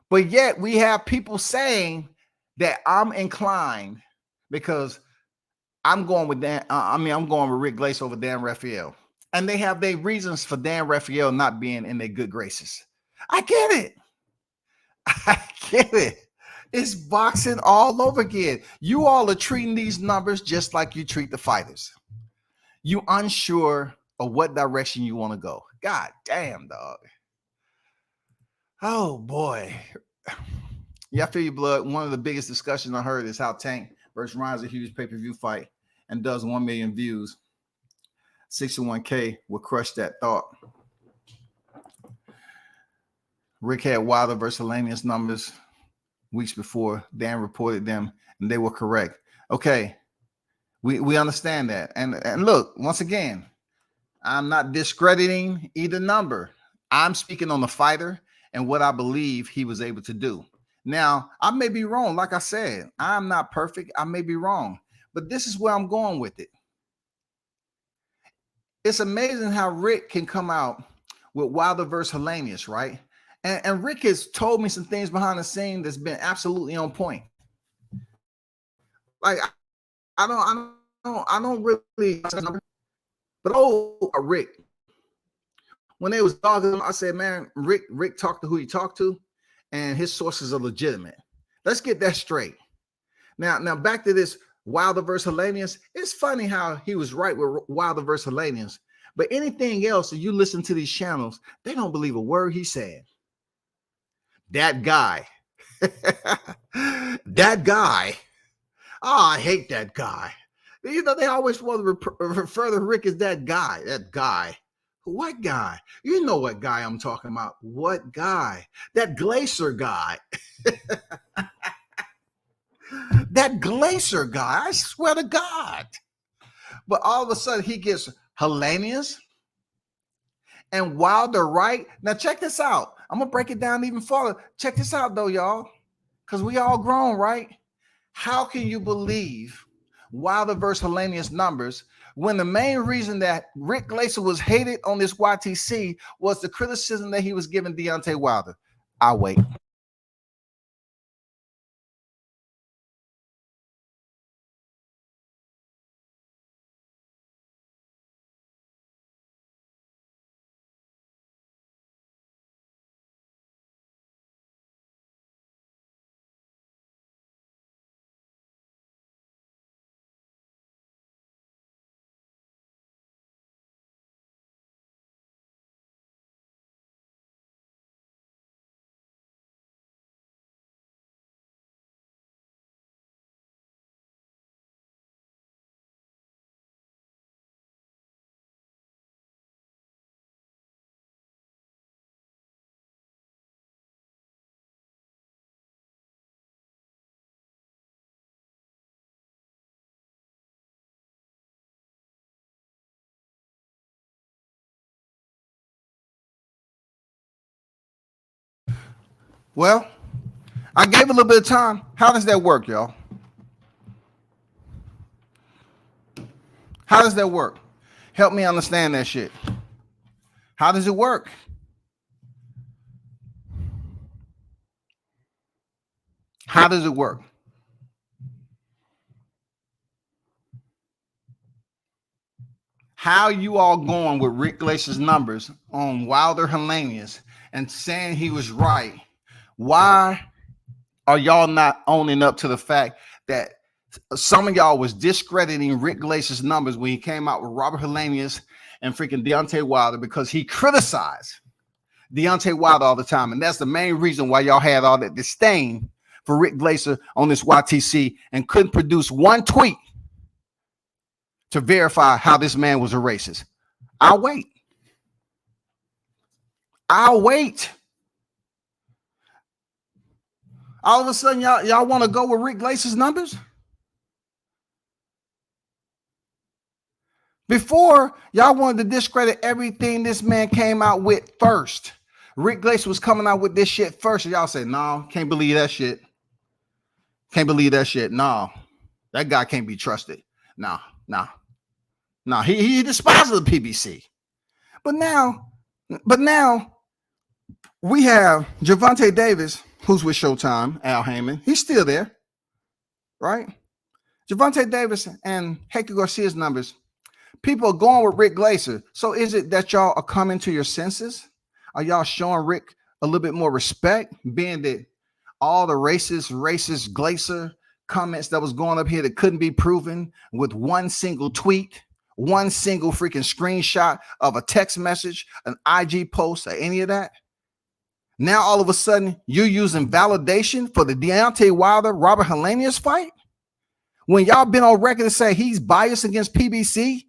But yet we have people saying that I'm inclined because I'm going with Dan. I'm going with Rick Glaser over Dan Raphael. And they have their reasons for Dan Raphael not being in their good graces. I get it. I get it. It's boxing all over again. You all are treating these numbers just like you treat the fighters. You unsure of what direction you want to go. God damn, dog. Oh, boy. Yeah, I feel your blood. One of the biggest discussions I heard is how Tank versus Ryan's a huge pay-per-view fight and does 1 million views. 61K will crush that thought. Rick had Wilder versus Helenius numbers weeks before. Dan reported them, and they were correct. Okay, we understand that. And look, once again, I'm not discrediting either number. I'm speaking on the fighter and what I believe he was able to do. Now, I may be wrong. Like I said, I'm not perfect. I may be wrong. But this is where I'm going with it. It's amazing how Rick can come out with Wilder versus Helenius, right? And Rick has told me some things behind the scene that's been absolutely on point. Like I don't really, but Rick, when they was talking, I said, man, Rick talked to who he talked to, and his sources are legitimate. Let's get that straight. Now back to this Wilder versus Helenius. It's funny how he was right with Wilder versus Helenius, but anything else, if you listen to these channels, they don't believe a word he said. That guy. That guy. Oh, I hate that guy. You know, they always want to refer to Rick as that guy. That guy. What guy? You know what guy I'm talking about. What guy? That Glaser guy. That Glaser guy. I swear to God. But all of a sudden, he gets Helenius and Wilder right. Now, check this out. I'm going to break it down even further. Check this out, though, y'all, because we all grown, right? How can you believe Wilder versus Helenius numbers when the main reason that Rick Glaser was hated on this YTC was the criticism that he was giving Deontay Wilder? I'll wait. Well, I gave a little bit of time. How does that work, y'all? How does that work? Help me understand that shit. How does it work? How does it work? How you all going with Rick Glacier's numbers on Wilder Hellenius and saying he was right? Why are y'all not owning up to the fact that some of y'all was discrediting Rick Glacier's numbers when he came out with Robert Hellenius and freaking Deontay Wilder because he criticized Deontay Wilder all the time? And that's the main reason why y'all had all that disdain for Rick Glacier on this YTC and couldn't produce one tweet to verify how this man was a racist. I'll wait. I'll wait. All of a sudden, y'all want to go with Rick Glacier's numbers? Before, y'all wanted to discredit everything this man came out with first. Rick Glacier was coming out with this shit first. And y'all say, no, can't believe that shit. Can't believe that shit. No, that guy can't be trusted. No. He despises the PBC. But now we have Gervonta Davis, who's with Showtime, Al Heyman. He's still there, right? Gervonta Davis and Hector Garcia's numbers. People are going with Rick Glacier. So is it that y'all are coming to your senses? Are y'all showing Rick a little bit more respect, being that all the racist Glacier comments that was going up here that couldn't be proven with one single tweet, one single freaking screenshot of a text message, an IG post, or any of that? Now all of a sudden you're using validation for the Deontay Wilder Robert Hellenius fight when y'all been on record to say he's biased against PBC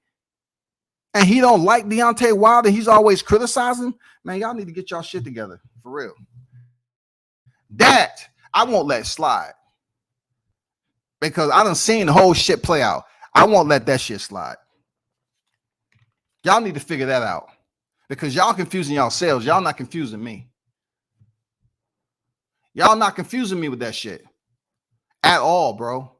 and he don't like Deontay Wilder. He's always criticizing. Man, y'all need to get y'all shit together for real. That I won't let slide because I done seen the whole shit play out. I won't let that shit slide. Y'all need to figure that out because y'all confusing yourselves. Y'all not confusing me. Y'all not confusing me with that shit at all, bro.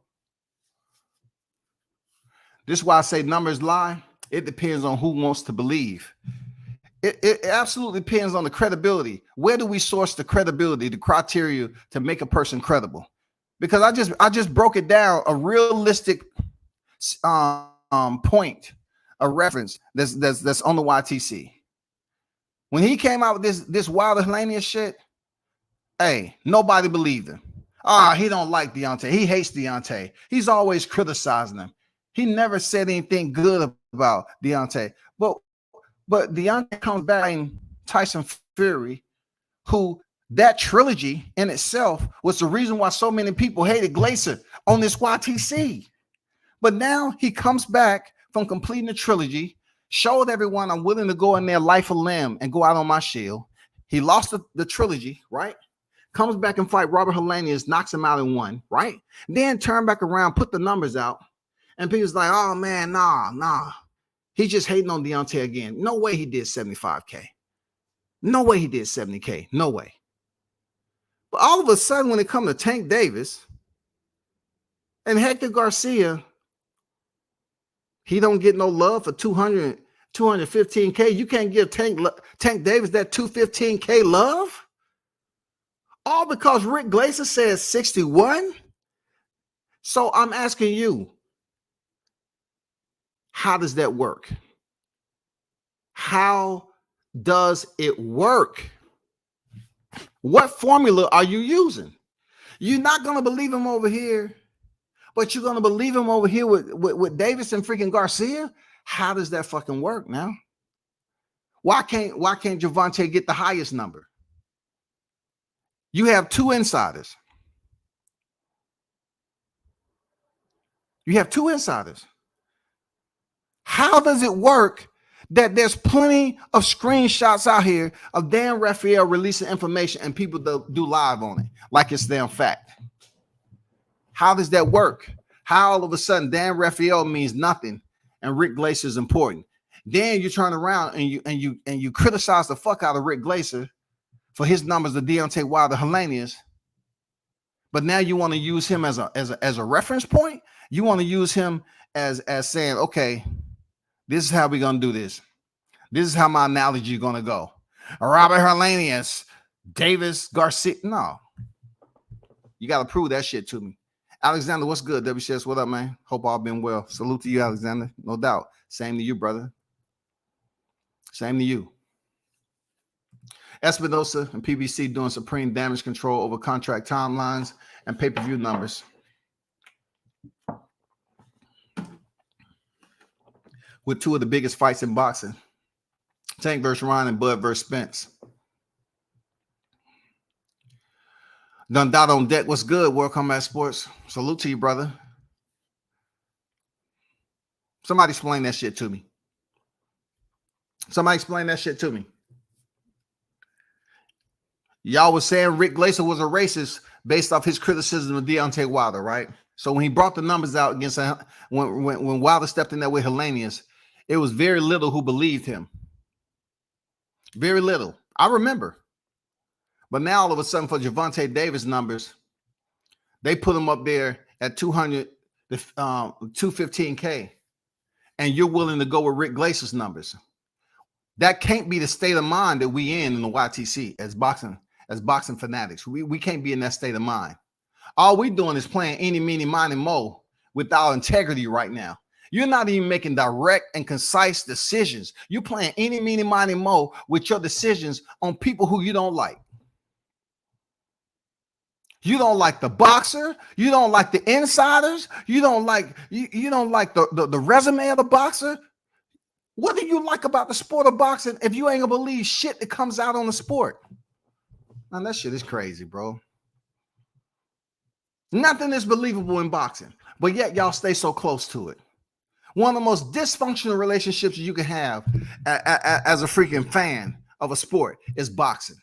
This is why I say numbers lie. It depends on who wants to believe. It absolutely depends on the credibility. Where do we source the credibility, the criteria to make a person credible? Because I just broke it down, a realistic point, a reference that's on the YTC. When he came out with this Wilder Hellenius shit, hey, nobody believed him. He don't like Deontay. He hates Deontay. He's always criticizing him. He never said anything good about Deontay. But Deontay comes back in Tyson Fury, who that trilogy in itself was the reason why so many people hated Glacier on this YTC. But now he comes back from completing the trilogy, showed everyone I'm willing to go in there life a limb and go out on my shield. He lost the trilogy, right? Comes back and fight Robert Hellenius, knocks him out in one, right? Then turn back around, put the numbers out, and people's like, oh man, nah. He's just hating on Deontay again. No way he did 75K. No way he did 70K. No way. But all of a sudden, when it comes to Tank Davis and Hector Garcia, he don't get no love for 215K. You can't give Tank Davis that 215K love? All because Rick Glacier says 61? So I'm asking you, how does that work? How does it work? What formula are you using? You're not going to believe him over here, but you're going to believe him over here with Davis and freaking Garcia? How does that fucking work now? Why can't Gervonta get the highest number? You have two insiders. How does it work that there's plenty of screenshots out here of Dan Raphael releasing information and people do live on it like it's damn fact? How does that work? How all of a sudden Dan Raphael means nothing and Rick Glacier is important? Then you turn around and you criticize the fuck out of Rick Glacier for his numbers of Deontay Wilder Hellenius, but now you want to use him as a reference point. You want to use him as saying, okay, This is how we're going to do this. This is how my analogy is going to go. Robert Hellenius, Davis, Garcia. No. You got to prove that shit to me. Alexander, what's good? WCS, what up, man? Hope all been well. Salute to you, Alexander. No doubt. Same to you, brother. Same to you. Espinosa and PBC doing supreme damage control over contract timelines and pay-per-view numbers. With two of the biggest fights in boxing. Tank versus Ryan and Bud versus Spence. Dundada on deck. What's good? World Combat Sports. Salute to you, brother. Somebody explain that shit to me. Somebody explain that shit to me. Y'all was saying Rick Glaser was a racist based off his criticism of Deontay Wilder, right? So when he brought the numbers out against when Wilder stepped in there with Hellenius, it was very little who believed him. Very little. I remember. But now all of a sudden for Gervonta Davis numbers, they put him up there at 215K. And you're willing to go with Rick Glaser's numbers. That can't be the state of mind that we in the YTC as boxing fanatics. We can't be in that state of mind. All we doing is playing any, meeny, miny, mo with our integrity right now. You're not even making direct and concise decisions. You're playing any, meeny, miny, mo with your decisions on people who you don't like. You don't like the boxer. You don't like the insiders. You don't like the resume of the boxer. What do you like about the sport of boxing if you ain't gonna believe shit that comes out on the sport? Man, that shit is crazy, bro. Nothing is believable in boxing, but yet y'all stay so close to it. One of the most dysfunctional relationships you can have as a freaking fan of a sport is boxing.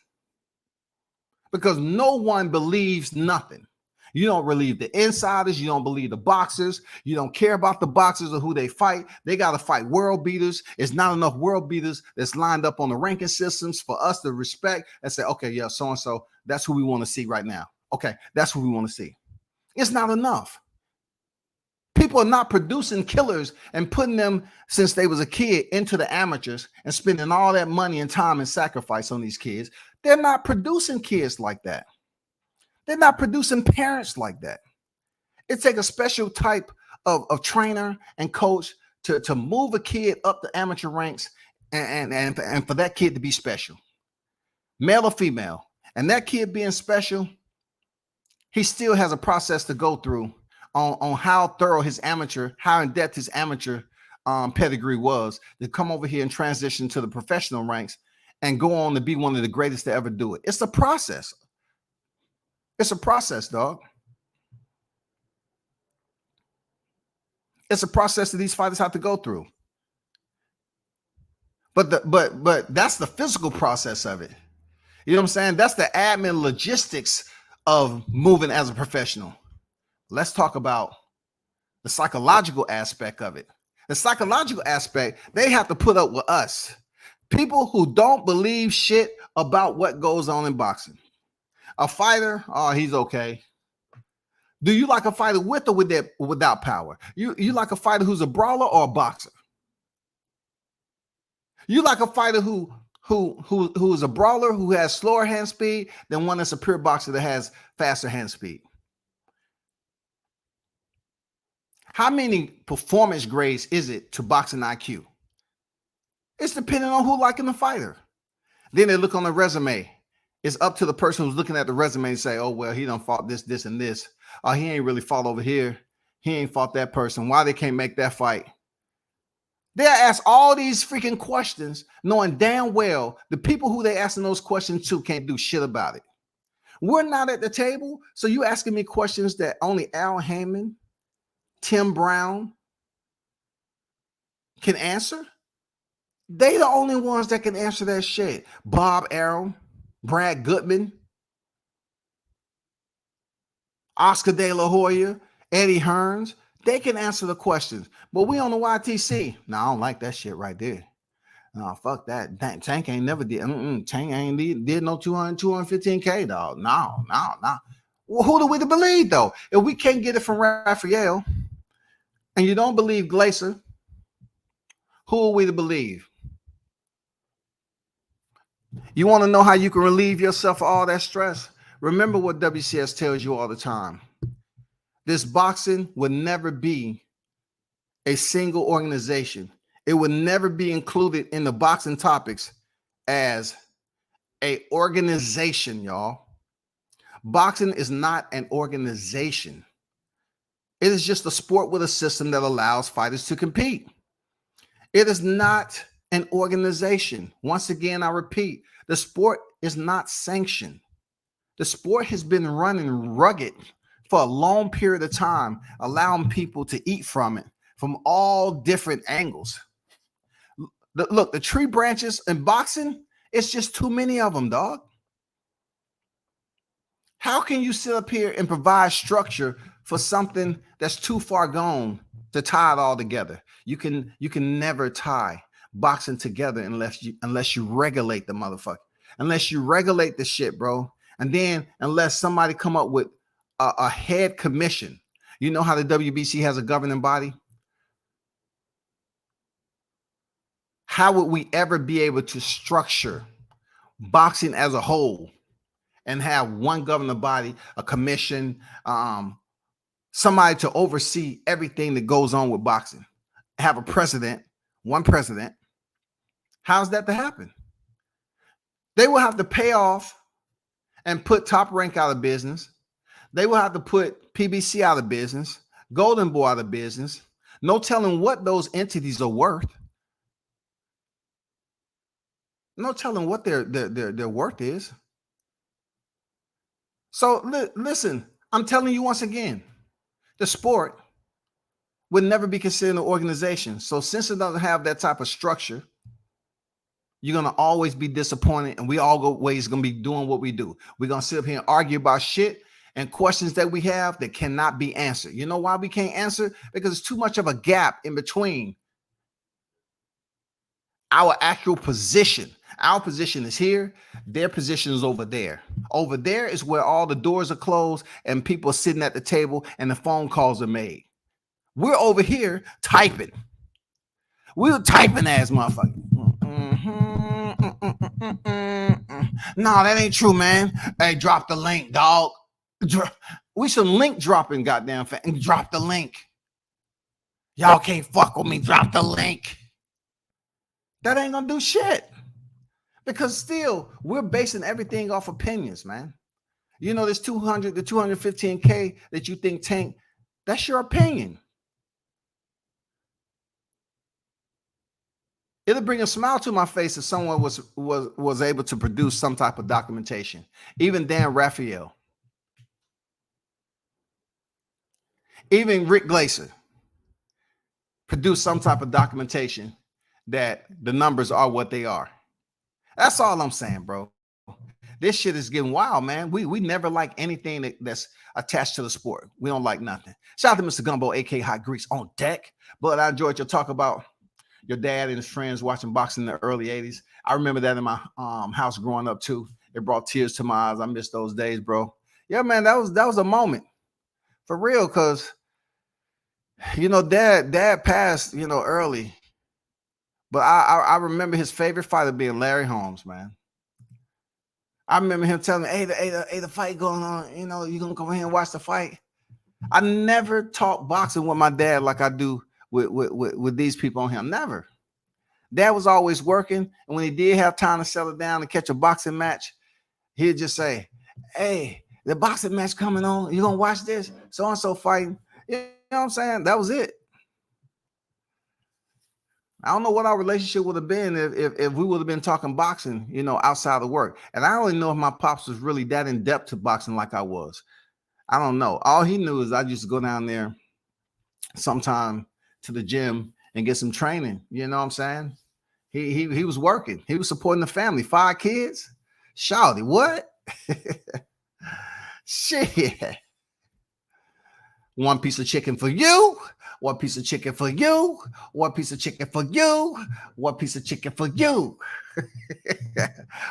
Because no one believes nothing. You don't believe the insiders. You don't believe the boxers. You don't care about the boxers or who they fight. They got to fight world beaters. It's not enough world beaters that's lined up on the ranking systems for us to respect and say, okay, yeah, so-and-so, that's who we want to see right now. Okay, that's who we want to see. It's not enough. People are not producing killers and putting them since they was a kid into the amateurs and spending all that money and time and sacrifice on these kids. They're not producing kids like that. They're not producing parents like that. It takes a special type of trainer and coach to move a kid up the amateur ranks and for that kid to be special, male or female. And that kid being special, he still has a process to go through on how thorough how in depth his amateur pedigree was to come over here and transition to the professional ranks and go on to be one of the greatest to ever do it. It's a process. It's a process, dog. It's a process that these fighters have to go through. But that's the physical process of it. You know what I'm saying? That's the admin logistics of moving as a professional. Let's talk about the psychological aspect of it. The psychological aspect, they have to put up with us. People who don't believe shit about what goes on in boxing. A fighter, oh, he's okay. Do you like a fighter with or without power? You like a fighter who's a brawler or a boxer? You like a fighter who is a brawler who has slower hand speed than one that's a pure boxer that has faster hand speed? How many performance grades is it to boxing IQ? It's depending on who liking the fighter. Then they look on the resume. It's up to the person who's looking at the resume and say, oh, well, he done fought this, this, and this. Oh, he ain't really fought over here. He ain't fought that person. Why they can't make that fight? They'll ask all these freaking questions, knowing damn well the people who they asking those questions to can't do shit about it. We're not at the table, so you asking me questions that only Al Heyman, Tim Brown can answer? They the only ones that can answer that shit. Bob Arum, Brad Goodman, Oscar De La Hoya, Eddie Hearns, they can answer the questions. But we on the YTC. No, I don't like that shit right there. No, fuck that. Tank ain't never did. Tank ain't did no 215K, dog. No. Well, who do we to believe, though? If we can't get it from Raphael, and you don't believe Glaser, Who are we to believe? You want to know how you can relieve yourself of all that stress? Remember what WCS tells you all the time. This boxing would never be a single organization. It would never be included in the boxing topics as a organization, y'all. Boxing is not an organization. It is just a sport with a system that allows fighters to compete. It is not an organization. Once again, I repeat, the sport is not sanctioned. The sport has been running rugged for a long period of time, allowing people to eat from it from all different angles. Look, the tree branches in boxing, it's just too many of them, dog. How can you sit up here and provide structure for something that's too far gone to tie it all together? You can never tie boxing together unless you regulate the motherfucker, unless you regulate the shit, bro. And then unless somebody come up with a head commission. You know how the WBC has a governing body? How would we ever be able to structure boxing as a whole and have one governing body, a commission, somebody to oversee everything that goes on with boxing? Have a president, one president. How's that to happen? They will have to pay off and put Top Rank out of business. They will have to put PBC out of business, Golden Boy out of business. No telling what those entities are worth. No telling what their worth is. So listen, I'm telling you once again, the sport would never be considered an organization. So since it doesn't have that type of structure, you're going to always be disappointed, and we always going to be doing what we do. We're going to sit up here and argue about shit and questions that we have that cannot be answered. You know why we can't answer? Because there's too much of a gap in between our actual position. Our position is here. Their position is over there. Over there is where all the doors are closed and people are sitting at the table and the phone calls are made. We're over here typing. We're typing ass motherfucker. No, that ain't true, man. Hey, drop the link, dog. We some link dropping, goddamn fan. Drop the link. Y'all can't fuck with me. Drop the link. That ain't gonna do shit. Because still, we're basing everything off opinions, man. You know, this 200 to 215K that you think tank, that's your opinion. It'll bring a smile to my face if someone was able to produce some type of documentation. Even Dan Raphael. Even Rick Glaser produced some type of documentation that the numbers are what they are. That's all I'm saying, bro. This shit is getting wild, man. We never like anything that's attached to the sport. We don't like nothing. Shout out to Mr. Gumbo, aka Hot Grease, on deck. But I enjoyed your talk about your dad and his friends watching boxing in the early 80s. I remember that in my house growing up too. It brought tears to my eyes. I miss those days, bro. Yeah, man, that was a moment. For real, because you know, dad passed, you know, early. But I remember his favorite fighter being Larry Holmes, man. I remember him telling me, hey, the fight going on, you know, you gonna come here and watch the fight. I never talk boxing with my dad like I do with these people on here. Never. Dad was always working, and when he did have time to settle down and catch a boxing match, he'd just say, hey, the boxing match coming on, you gonna watch this? So-and-so fighting. You know what I'm saying? That was it. I don't know what our relationship would have been if we would have been talking boxing, you know, outside of work. And I don't even know if my pops was really that in depth to boxing like I was. I don't know. All he knew is I used to go down there sometime to the gym and get some training. You know what I'm saying? He was working. He was supporting the family. 5 kids. Shawty, what? Shit. One piece of chicken for you. One piece of chicken for you. One piece of chicken for you. One piece of chicken for you.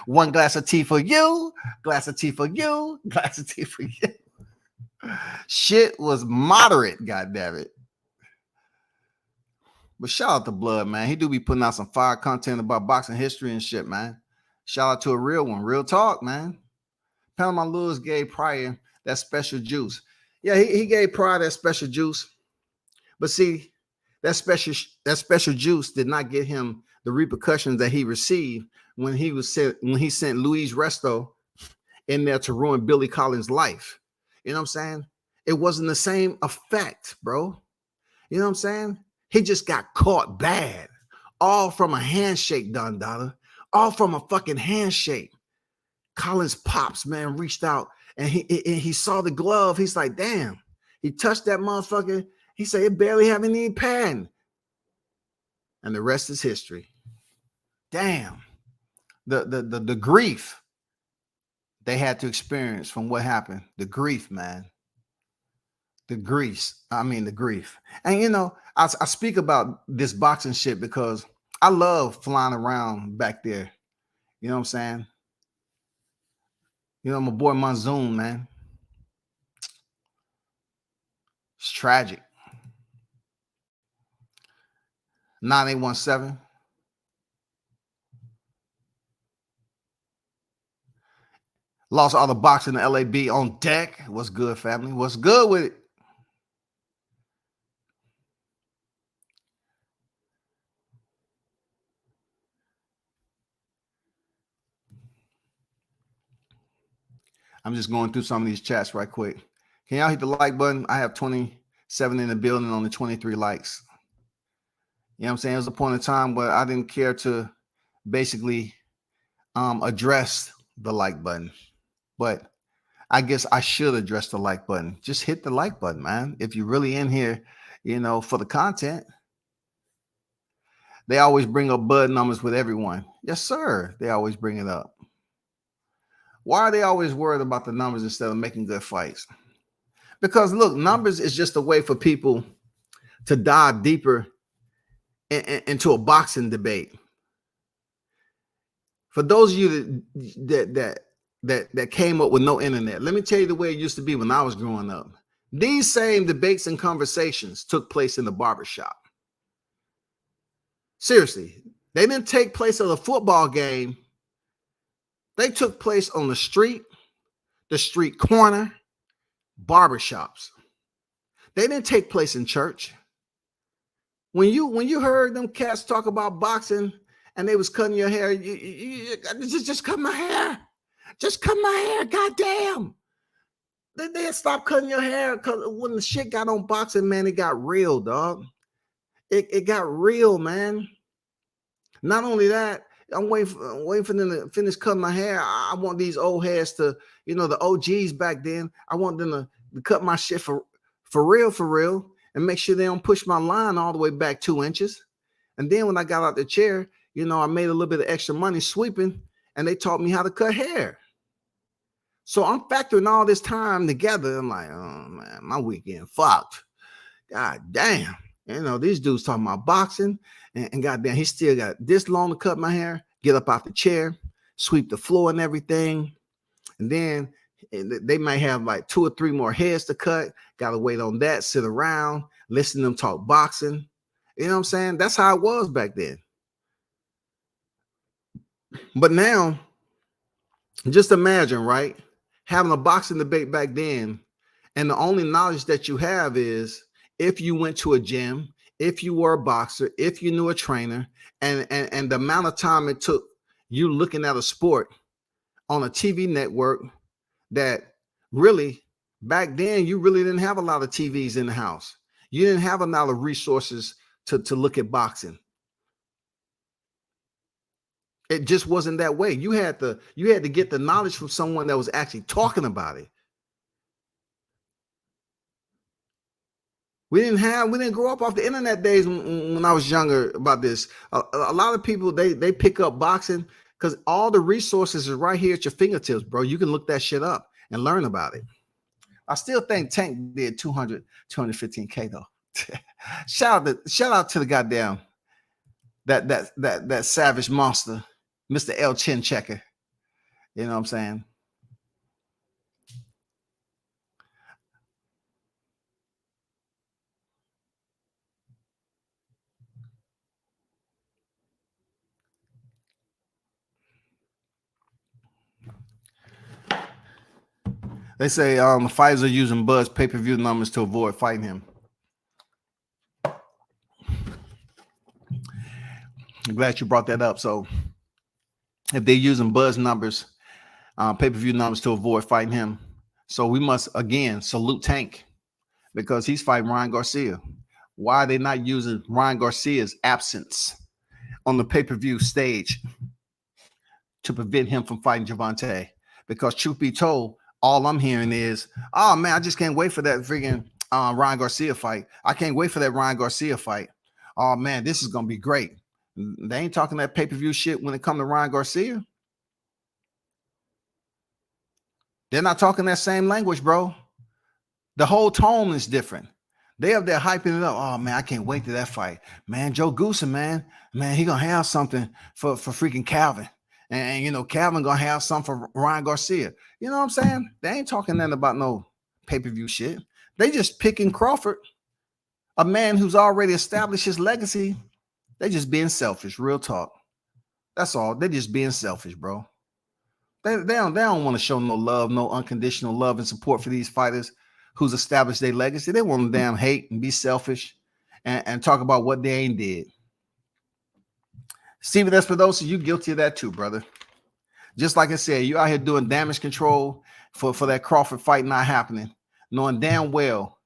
One glass of tea for you. Glass of tea for you. Glass of tea for you. Shit was moderate, goddammit. But shout out to Blood, man. He do be putting out some fire content about boxing history and shit, man. Shout out to a real one. Real talk, man. Panama Lewis gave Pryor that special juice. Yeah, he gave Pryor that special juice. But see, that special juice did not get him the repercussions that he received when he sent Luis Resto in there to ruin Billy Collins' life. You know what I'm saying? It wasn't the same effect, bro. You know what I'm saying? He just got caught bad. All from a handshake, Don Dada. All from a fucking handshake. Collins pops, man, reached out and he saw the glove. He's like, damn. He touched that motherfucker. He said it barely have any padding. And the rest is history. Damn. The grief they had to experience from what happened. The grief, man. The grief. And you know, I speak about this boxing shit because I love flying around back there. You know what I'm saying? You know, my boy Monsoon, man. It's tragic. 9817. Lost all the boxing in the LAB on deck. What's good, family? What's good with it? I'm just going through some of these chats right quick. Can y'all hit the like button? I have 27 in the building, only 23 likes. You know what I'm saying? It was a point in time where I didn't care to basically address the like button. But I guess I should address the like button. Just hit the like button, man. If you're really in here, you know, for the content. They always bring up bud numbers with everyone. Yes, sir. They always bring it up. Why are they always worried about the numbers instead of making good fights? Because look, numbers is just a way for people to dive deeper into a boxing debate. For those of you that came up with no internet, let me tell you the way it used to be when I was growing up. These same debates and conversations took place in the barbershop. Seriously, they didn't take place at a football game. They took place on the street corner, barbershops. They didn't take place in church. When you heard them cats talk about boxing and they was cutting your hair, you just cut my hair. Just cut my hair, goddamn. They stopped cutting your hair because when the shit got on boxing, man, it got real, dog. It got real, man. Not only that, I'm waiting for them to finish cutting my hair. I want these old heads to, you know, the OGs back then. I want them to cut my shit for real, and make sure they don't push my line all the way back 2 inches. And then when I got out the chair, you know, I made a little bit of extra money sweeping, and they taught me how to cut hair. So I'm factoring all this time together. I'm like, oh man, my weekend fucked. God damn. You know, these dudes talking about boxing, and goddamn, he still got this long to cut my hair, get up out the chair, sweep the floor and everything. And then they might have like 2 or 3 more heads to cut. Got to wait on that, sit around, listen to them talk boxing. You know what I'm saying? That's how it was back then. But now, just imagine, right? Having a boxing debate back then, and the only knowledge that you have is if you went to a gym, if you were a boxer, if you knew a trainer, and the amount of time it took you looking at a sport on a TV network that really back then you really didn't have a lot of TVs in the house. You didn't have a lot of resources to look at boxing. It just wasn't that way. You had to get the knowledge from someone that was actually talking about it. We didn't grow up off the internet days when I was younger about this. A lot of people, they pick up boxing because all the resources is right here at your fingertips, bro. You can look that shit up and learn about it. I still think Tank did 215K though. Shout out to the goddamn that savage monster, Mr. L Chin Checker. You know what I'm saying? They say the fighters are using Bud's pay-per-view numbers to avoid fighting him. I'm glad you brought that up. So if they're using Bud's numbers, pay-per-view numbers to avoid fighting him, so we must again salute Tank because he's fighting Ryan Garcia. Why are they not using Ryan Garcia's absence on the pay-per-view stage to prevent him from fighting Gervonta? Because truth be told, all I'm hearing is, oh man, I just can't wait for that freaking Ryan Garcia fight. I can't wait for that Ryan Garcia fight. Oh man, this is gonna be great. They ain't talking that pay-per-view shit when it comes to Ryan Garcia. They're not talking that same language, bro. The whole tone is different. They up there hyping it up. Oh man, I can't wait to that fight. Man, Joe Goosen, man, he gonna have something for freaking Calvin. And you know, Calvin gonna have something for Ryan Garcia. You know what I'm saying? They ain't talking nothing about no pay-per-view shit. They just picking Crawford, a man who's already established his legacy. They just being selfish, real talk. That's all. They just being selfish, bro. They don't want to show no love, no unconditional love and support for these fighters who's established their legacy. They want to damn hate and be selfish and talk about what they ain't did. Steven Espinosa, you guilty of that too, brother. Just like I said, you out here doing damage control for that Crawford fight not happening, knowing damn well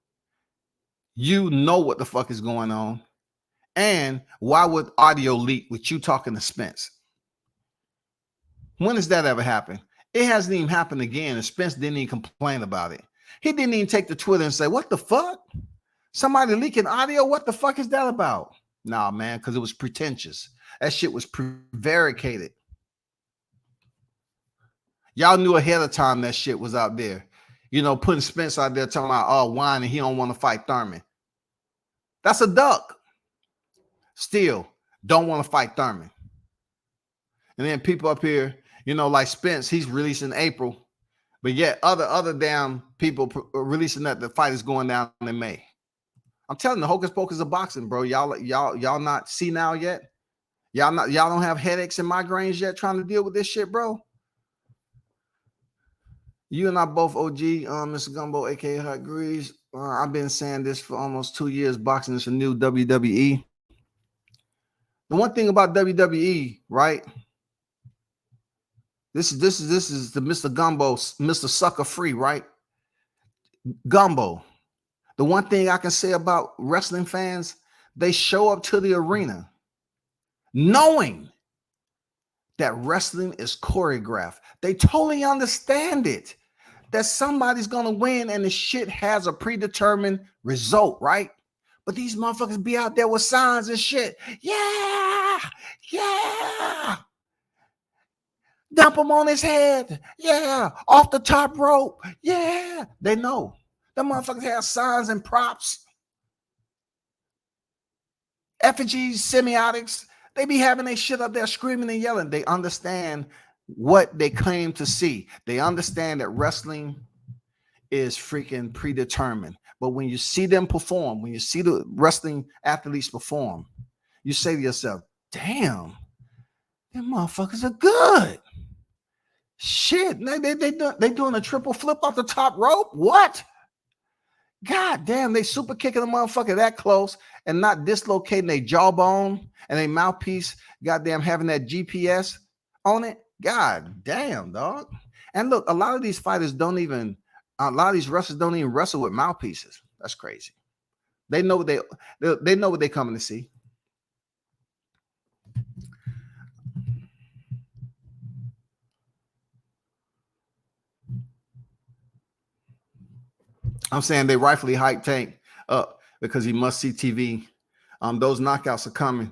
you know what the fuck is going on. And why would audio leak with you talking to Spence? When has that ever happened? It hasn't even happened again, and Spence didn't even complain about it. He didn't even take to Twitter and say, what the fuck? Somebody leaking audio? What the fuck is that about? Nah, man, because it was pretentious. That shit was prevaricated. Y'all knew ahead of time that shit was out there. You know, putting Spence out there talking about, oh, whine and he don't want to fight Thurman. That's a duck. Still, don't want to fight Thurman. And then people up here, you know, like Spence, he's releasing April, but yet other damn people releasing that the fight is going down in May. I'm telling you, Hocus Pocus of boxing, bro. Y'all not senile yet? Y'all don't have headaches and migraines yet trying to deal with this shit, bro? You and I both OG, Mr. Gumbo, aka Hot Grease. I've been saying this for almost 2 years. Boxing is a new WWE. The one thing about WWE, right? This is the Mr. Gumbo, Mr. Sucker Free, right? Gumbo. The one thing I can say about wrestling fans, they show up to the arena knowing that wrestling is choreographed. They totally understand it, that somebody's going to win and the shit has a predetermined result, right? But these motherfuckers be out there with signs and shit. Yeah, yeah. Dump him on his head. Yeah. Off the top rope. Yeah. They know. The motherfuckers have signs and props. Effigies, semiotics. They be having their shit up there screaming and yelling. They understand what they claim to see. They understand that wrestling is freaking predetermined. But when you see them perform, when you see the wrestling athletes perform, you say to yourself, damn, them motherfuckers are good. Shit, they doing a triple flip off the top rope? What? God damn, they super kicking a motherfucker that close and not dislocating their jawbone and a mouthpiece, goddamn having that GPS on it. God damn, dog. And look, a lot of these wrestlers don't even wrestle with mouthpieces. That's crazy. They know what they know what they're coming to see. I'm saying they rightfully hype Tank up because he must see TV. Those knockouts are coming.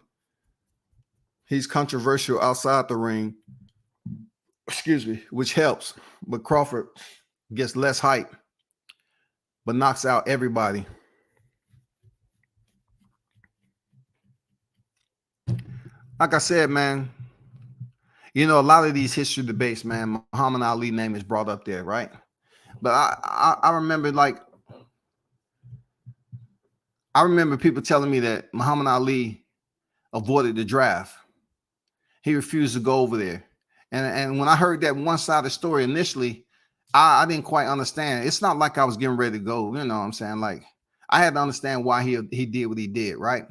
He's controversial outside the ring. Excuse me, which helps. But Crawford gets less hype, but knocks out everybody. Like I said, man, you know, a lot of these history debates, man, Muhammad Ali name is brought up there, right? But I remember, like, I remember people telling me that Muhammad Ali avoided the draft. He refused to go over there. And when I heard that one side of the story initially, I didn't quite understand. It's not like I was getting ready to go. You know what I'm saying? Like I had to understand why he did what he did, right?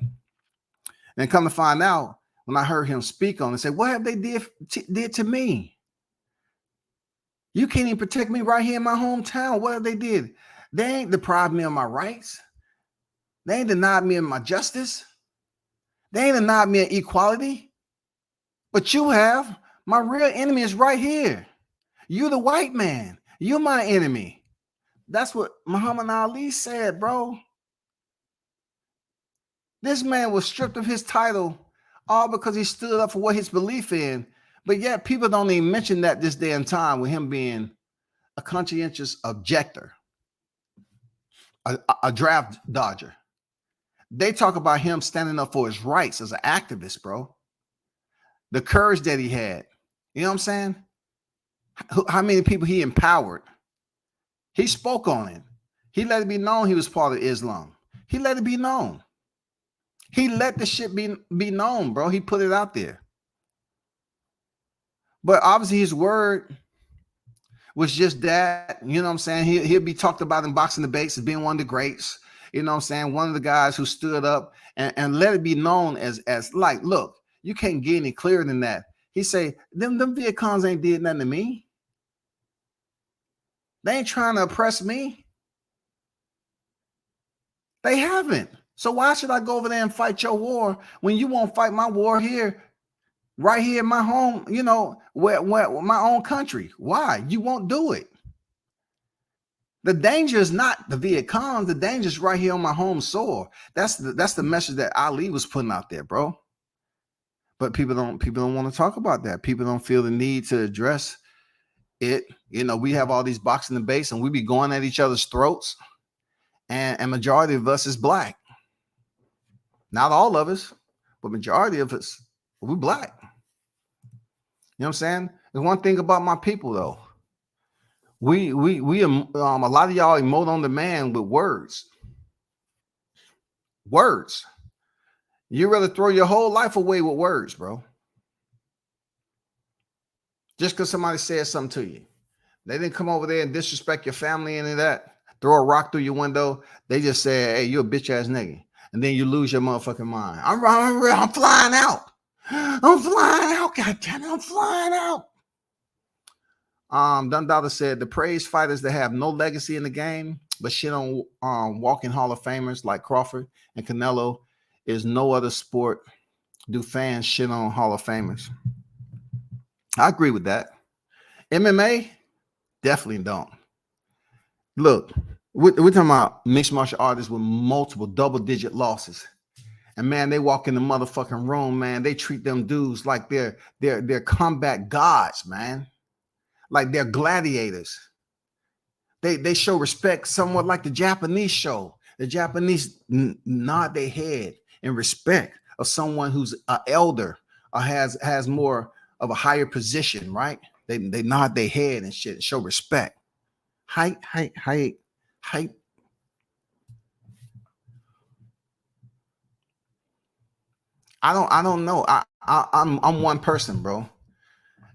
And come to find out, when I heard him speak on it, say, what have they did to me? You can't even protect me right here in my hometown. What have they did? They ain't deprived me of my rights. They ain't denied me of my justice. They ain't denied me of equality. But you have. My real enemy is right here. You the white man. You're my enemy. That's what Muhammad Ali said, bro. This man was stripped of his title all because he stood up for what his belief in. But yet people don't even mention that this day and time with him being a conscientious objector, a draft dodger. They talk about him standing up for his rights as an activist, bro. The courage that he had. You know what I'm saying? How many people he empowered? He spoke on it. He let it be known he was part of Islam. He let it be known. He let the shit be known, bro. He put it out there. But obviously his word was just that. You know what I'm saying? He'll be talked about in boxing debates as being one of the greats. You know what I'm saying? One of the guys who stood up and let it be known as like, look, you can't get any clearer than that. He say, them Viet Congs ain't did nothing to me. They ain't trying to oppress me. They haven't. So why should I go over there and fight your war when you won't fight my war here, right here in my home, you know, where my own country? Why? You won't do it. The danger is not the Viet Cong. The danger is right here on my home soil. That's the message that Ali was putting out there, bro. But people don't want to talk about that. People don't feel the need to address it. You know, we have all these boxing debates and we be going at each other's throats. And majority of us is black. Not all of us, but majority of us, we black. You know what I'm saying? There's one thing about my people though. We a lot of y'all emote on demand with words. Words. You rather throw your whole life away with words, bro. Just because somebody said something to you. They didn't come over there and disrespect your family and that. Throw a rock through your window. They just say, hey, you're a bitch ass nigga. And then you lose your motherfucking mind. I'm flying out. I'm flying out. God damn it, I'm flying out. Dundada said the praise fighters that have no legacy in the game, but shit on walking Hall of Famers like Crawford and Canelo is no other sport do fans shit on Hall of Famers. I agree with that. MMA, definitely don't. Look, we're talking about mixed martial artists with multiple double-digit losses. And man, they walk in the motherfucking room, man. They treat them dudes like they're combat gods, man. Like they're gladiators. They show respect somewhat like the Japanese show. The Japanese nod their head in respect of someone who's an elder or has more of a higher position, right? They nod their head and shit and show respect. Height. I don't know. I'm one person, bro.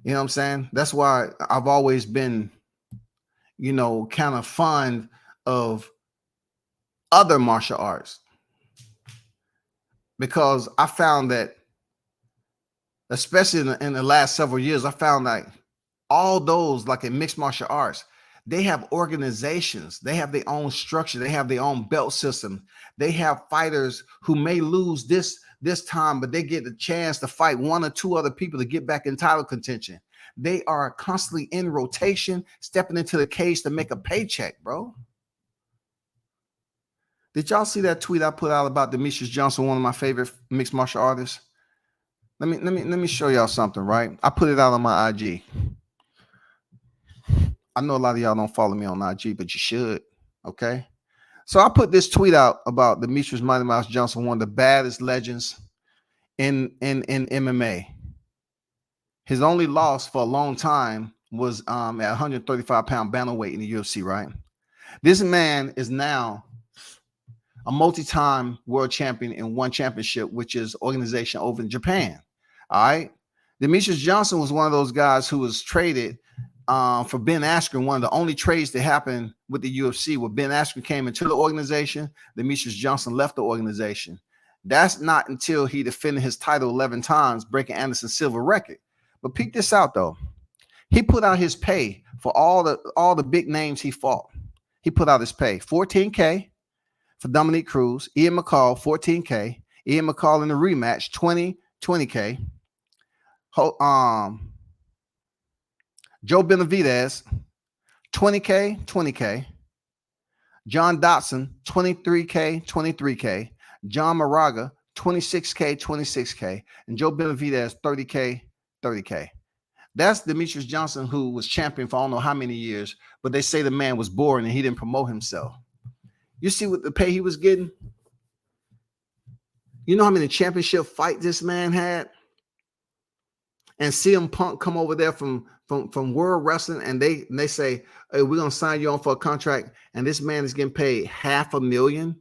You know what I'm saying? That's why I've always been, you know, kind of fond of other martial arts. Because I found that, especially in the last several years, I found that all those, like in mixed martial arts, they have organizations, they have their own structure, they have their own belt system. They have fighters who may lose this time, but they get the chance to fight one or two other people to get back in title contention. They are constantly in rotation, stepping into the cage to make a paycheck, bro. Did y'all see that tweet I put out about Demetrius Johnson, one of my favorite mixed martial artists? Let me show y'all something, right? I put it out on my IG. I know a lot of y'all don't follow me on IG, but you should. Okay. So I put this tweet out about Demetrius Mighty Mouse Johnson, one of the baddest legends in MMA. His only loss for a long time was at 135-pound bantamweight in the UFC, right? This man is now a multi-time world champion in one championship, which is organization over in Japan. All right. Demetrius Johnson was one of those guys who was traded for Ben Askren, one of the only trades that happened with the UFC, where Ben Askren came into the organization, Demetrius Johnson left the organization. That's not until he defended his title 11 times, breaking Anderson Silva record. But peep this out, though. He put out his pay for all the big names he fought. He put out his pay, $14K for Dominique Cruz, Ian McCall, $14K. Ian McCall in the rematch, $20K. Joe Benavidez, $20K. John Dotson, $23K. John Moraga, $26K. And Joe Benavidez, $30K. That's Demetrius Johnson, who was champion for I don't know how many years, but they say the man was boring and he didn't promote himself. You see what the pay he was getting? You know how many championship fights this man had? And CM Punk come over there from World Wrestling, and they say, hey, we're gonna sign you on for a contract, and this man is getting paid $500,000,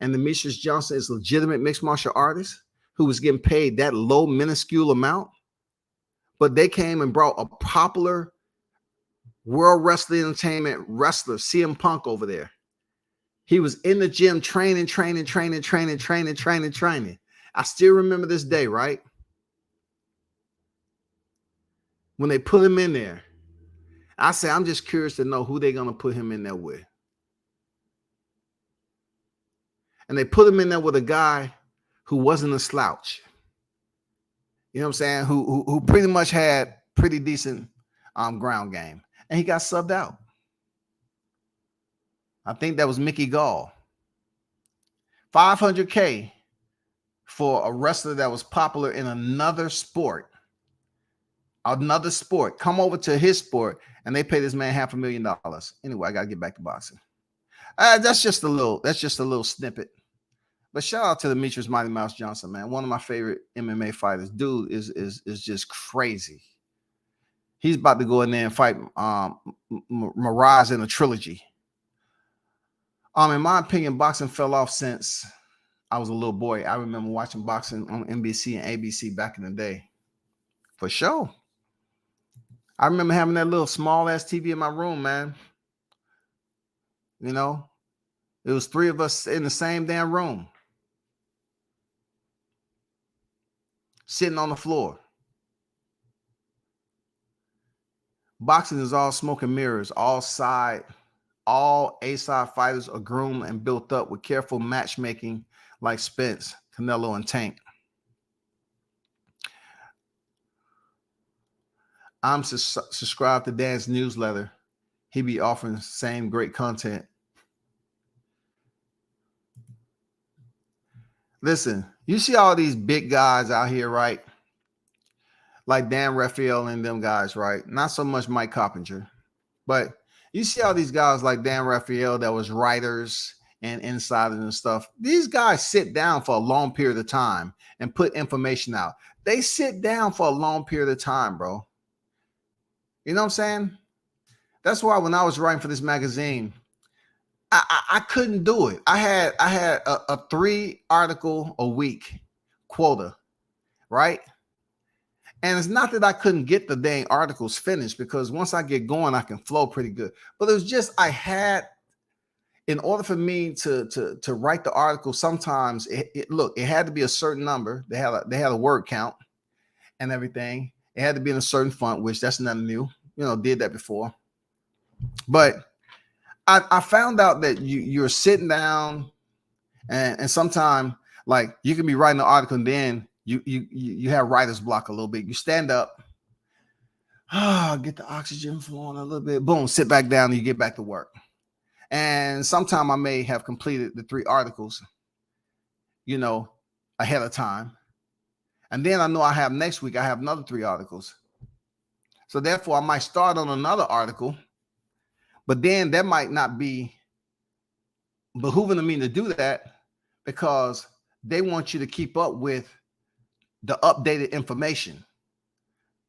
and Demetrius Johnson is a legitimate mixed martial artist who was getting paid that low, minuscule amount. But they came and brought a popular World Wrestling Entertainment wrestler, CM Punk, over there. He was in the gym training. I still remember this day, right? When they put him in there, I say, I'm just curious to know who they're going to put him in there with. And they put him in there with a guy who wasn't a slouch. You know what I'm saying? Who pretty much had pretty decent ground game. And he got subbed out. I think that was Mickey Gall. $500K for a wrestler that was popular in another sport. Come over to his sport, and they pay this man $500,000. Anyway, I gotta get back to boxing. That's just a little snippet. But shout out to Demetrius Mighty Mouse Johnson, man. One of my favorite MMA fighters. Dude is just crazy. He's about to go in there and fight Mirage in a trilogy. In my opinion, boxing fell off since I was a little boy. I remember watching boxing on NBC and ABC back in the day. For sure. I remember having that little small ass TV in my room, man. You know, it was 3 of us in the same damn room, sitting on the floor. Boxing is all smoke and mirrors. All A-side fighters are groomed and built up with careful matchmaking like Spence, Canelo, and Tank. I'm subscribed to Dan's newsletter. He be offering the same great content. Listen, you see all these big guys out here, right? Like Dan Raphael and them guys, right? Not so much Mike Coppinger, but you see all these guys like Dan Raphael that was writers and insiders and stuff. These guys sit down for a long period of time and put information out. They sit down for a long period of time, bro. You know what I'm saying? That's why when I was writing for this magazine, I couldn't do it. I had a 3 article a week quota, right? And it's not that I couldn't get the dang articles finished, because once I get going, I can flow pretty good. But it was just in order for me to write the article, sometimes it had to be a certain number. They had a word count and everything. It had to be in a certain font, which that's nothing new. You know, did that before. But I found out that you're sitting down and sometimes, like, you can be writing an article and then you have writer's block a little bit. You stand up, get the oxygen flowing a little bit, boom, sit back down, and you get back to work. And sometime I may have completed the 3 articles, you know, ahead of time. And then I know I have next week, I have another 3 articles. So therefore, I might start on another article, but then that might not be behooving of me to do that, because they want you to keep up with the updated information.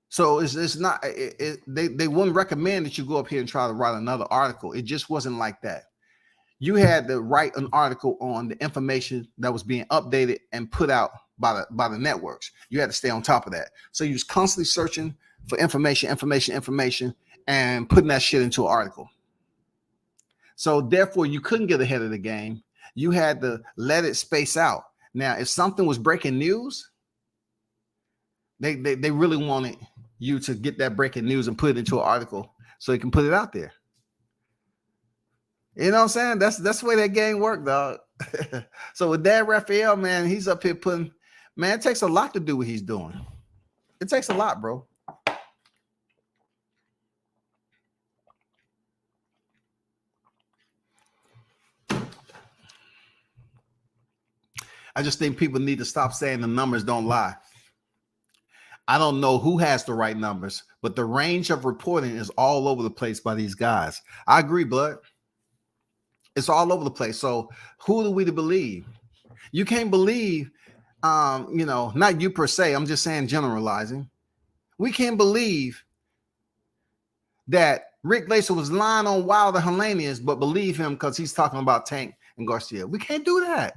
So it's not, they wouldn't recommend that you go up here and try to write another article. It just wasn't like that. You had to write an article on the information that was being updated and put out by the networks. You had to stay on top of that. So you was constantly searching for information, and putting that shit into an article. So therefore, you couldn't get ahead of the game. You had to let it space out. Now, if something was breaking news, they really wanted you to get that breaking news and put it into an article so they can put it out there. You know what I'm saying? That's the way that game worked, dog. So with Dan Raphael, man, he's up here putting, man, it takes a lot to do what he's doing. It takes a lot, bro. I just think people need to stop saying the numbers don't lie. I don't know who has the right numbers, but the range of reporting is all over the place by these guys. I agree, Blood. It's all over the place. So who do we to believe? You can't believe, not you per se. I'm just saying generalizing. We can't believe that Rick Glaser was lying on Wilder Helenius, but believe him because he's talking about Tank and Garcia. We can't do that.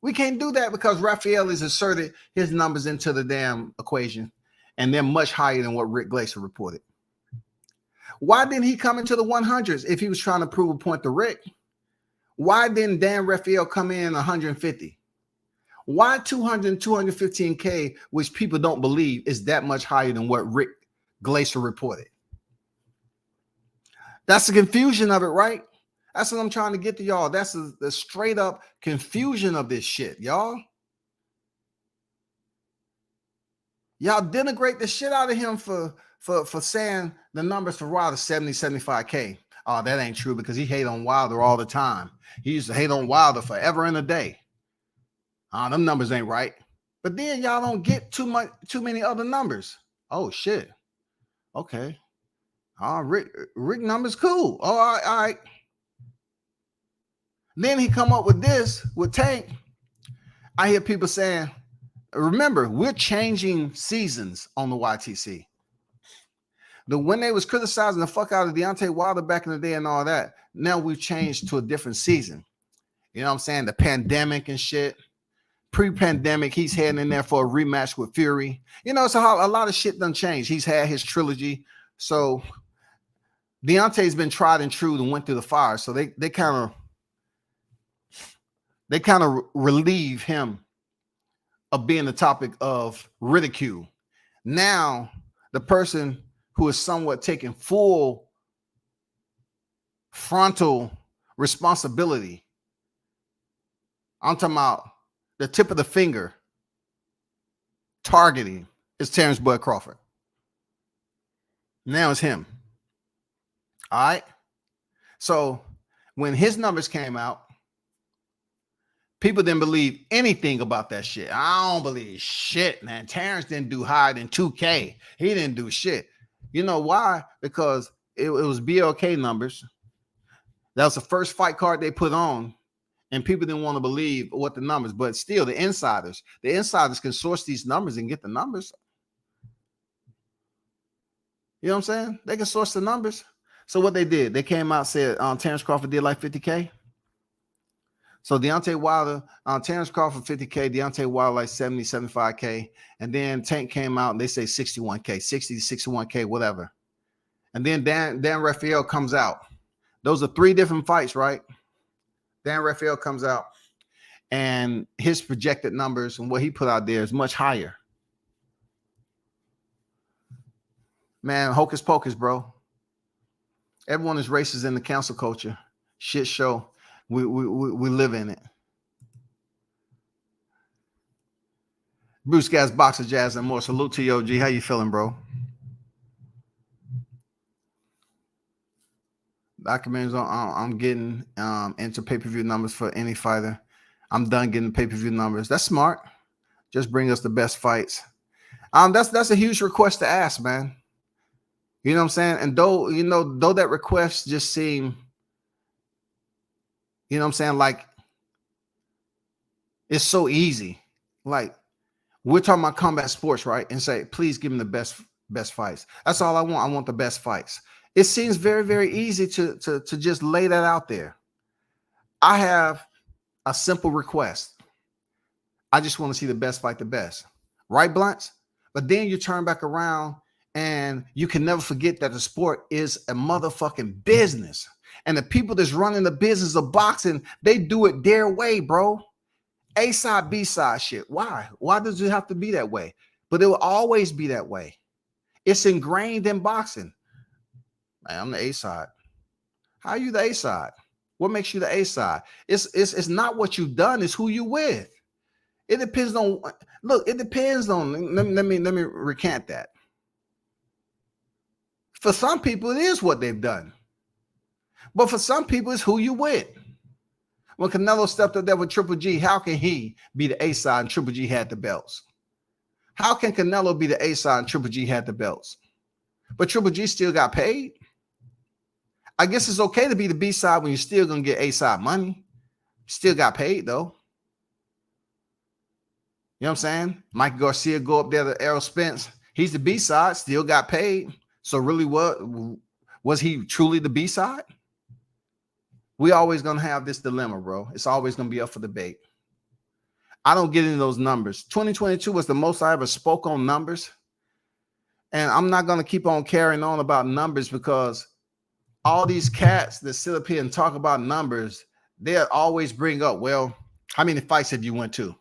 We can't do that because Raphael has inserted his numbers into the damn equation, and they're much higher than what Rick Glaser reported. Why didn't he come into the 100s if he was trying to prove a point to Rick? Why didn't Dan Raphael come in 150? Why 200, 215K, which people don't believe is that much higher than what Rick Glaser reported? That's the confusion of it, right? That's what I'm trying to get to y'all. That's the straight up confusion of this shit, y'all. Y'all denigrate the shit out of him for saying the numbers for Wilder 70, 75K. Oh, that ain't true because he hate on Wilder all the time. He used to hate on Wilder forever and a day. Them numbers ain't right. But then y'all don't get too many other numbers. Oh shit. Okay. Rick numbers cool. Oh, all right. Then he come up with this with Tank. I hear people saying, remember, we're changing seasons on the YTC. When they was criticizing the fuck out of Deontay Wilder back in the day and all that, now we've changed to a different season. You know what I'm saying? The pandemic and shit. Pre-pandemic, he's heading in there for a rematch with Fury. You know, so a lot of shit done changed. He's had his trilogy. So Deontay's been tried and true and went through the fire. So they kind of relieve him of being the topic of ridicule. Now, the person who is somewhat taking full frontal responsibility, I'm talking about the tip of the finger targeting, is Terrence Bud Crawford. Now it's him. All right. So when his numbers came out, people didn't believe anything about that shit. I don't believe shit, man. Terrence didn't do higher than 2K. He didn't do shit. You know why? Because it was BLK numbers. That was the first fight card they put on, and people didn't want to believe what the numbers. But still, the insiders can source these numbers and get the numbers. You know what I'm saying? They can source the numbers. So what they did, they came out and said Terrence Crawford did like 50K. So Deontay Wilder, Terrence Crawford 50K, Deontay Wilder like 70, 75K. And then Tank came out and they say 61K, 60 to 61K, whatever. And then Dan Raphael comes out. Those are three different fights, right? Dan Raphael comes out and his projected numbers and what he put out there is much higher. Man, hocus pocus, bro. Everyone is racist in the cancel culture. Shit show. We live in it. Bruce Gas, Boxer Jazz, and more. Salute to you, OG. How you feeling, bro? Documentaries I'm getting into pay-per-view numbers for any fighter. I'm done getting pay-per-view numbers. That's smart. Just bring us the best fights. That's a huge request to ask, man. You know what I'm saying? And though that request just seemed, you know what I'm saying, like it's so easy. Like we're talking about combat sports, right? And say, please give me the best fights. That's all I want. I want the best fights. It seems very, very easy to just lay that out there. I have a simple request. I just want to see the best fight the best. Right, Blunts? But then you turn back around And you can never forget that the sport is a motherfucking business. And the people that's running the business of boxing, they do it their way, bro. A side, B side shit. Why? Why does it have to be that way? But it will always be that way. It's ingrained in boxing. Man, I'm the A side. How are you the A side? What makes you the A side? It's not what you've done, it's who you with. It depends on look, it depends on let me recant that. For some people, it is what they've done. But for some people, it's who you with. When Canelo stepped up there with Triple G, how can he be the A side and Triple G had the belts? How can Canelo be the A side and Triple G had the belts? But Triple G still got paid. I guess it's okay to be the B side when you're still going to get A side money. Still got paid, though. You know what I'm saying? Mike Garcia go up there to Errol Spence. He's the B side, still got paid. So really, what was he truly the B side? We always going to have this dilemma, bro. It's always going to be up for debate. I don't get into those numbers. 2022 was the most I ever spoke on numbers. And I'm not going to keep on carrying on about numbers because all these cats that sit up here and talk about numbers, they'll always bring up, well, how many fights have you went to?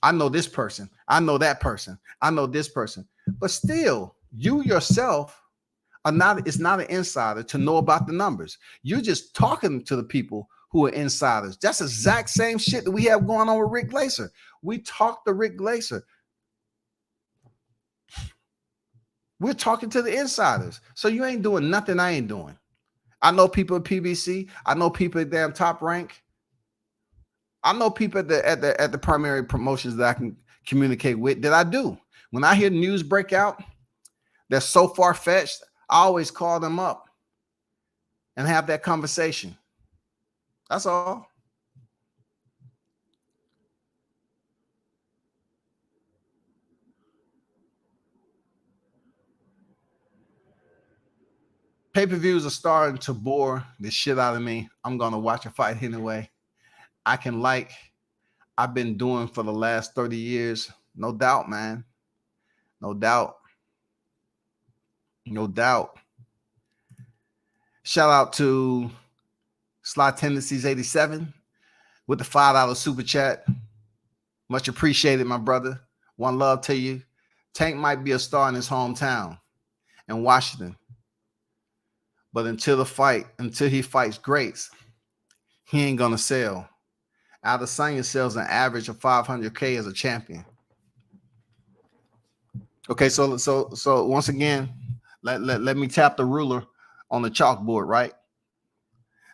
I know this person. I know that person. I know this person. But still, you yourself are not, it's not an insider to know about the numbers. You're just talking to the people who are insiders. That's the exact same shit that we have going on with Rick Glaser. We talk to Rick Glaser. We're talking to the insiders. So you ain't doing nothing I ain't doing. I know people at PBC. I know people at damn Top Rank. I know people at the primary promotions that I can communicate with that I do. When I hear news break out that's so far-fetched, I always call them up and have that conversation. That's all. Pay-per-views are starting to bore the shit out of me. I'm going to watch a fight anyway. I've been doing for the last 30 years. No doubt, man. No doubt. No doubt. Shout out to Sly Tendencies 87 with the $5 super chat. Much appreciated, my brother. One love to you. Tank might be a star in his hometown in Washington. But until he fights greats, he ain't gonna sell. Adesanya sells an average of 500K as a champion. Okay, so once again, let me tap the ruler on the chalkboard, right?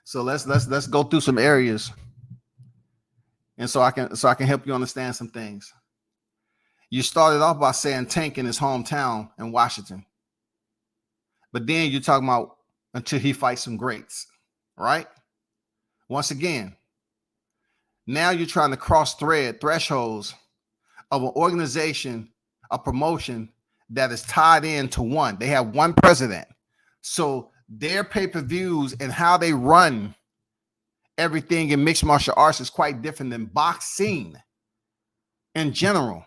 So let's go through some areas, and so I can help you understand some things. You started off by saying Tank in his hometown in Washington, but then you're talking about until he fights some greats, right? Once again, now you're trying to cross thresholds of an organization, a promotion that is tied into one. They have one president. So their pay-per-views and how they run everything in mixed martial arts is quite different than boxing in general,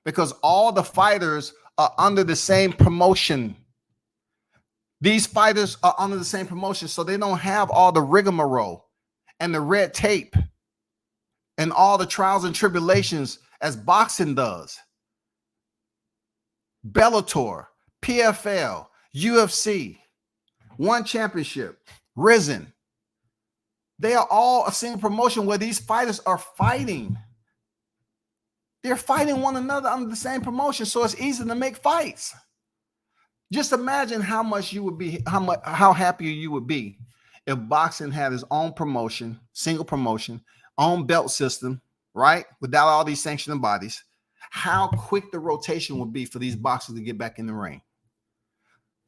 because all the fighters are under the same promotion. These fighters are under the same promotion, so they don't have all the rigmarole and the red tape and all the trials and tribulations as boxing does. Bellator, PFL, UFC, One Championship, Risen. They are all a single promotion where these fighters are fighting. They're fighting one another under the same promotion, so it's easy to make fights. Just imagine how much you would be, how happier you would be if boxing had its own promotion, single promotion, own belt system, right? Without all these sanctioning bodies. How quick the rotation would be for these boxers to get back in the ring.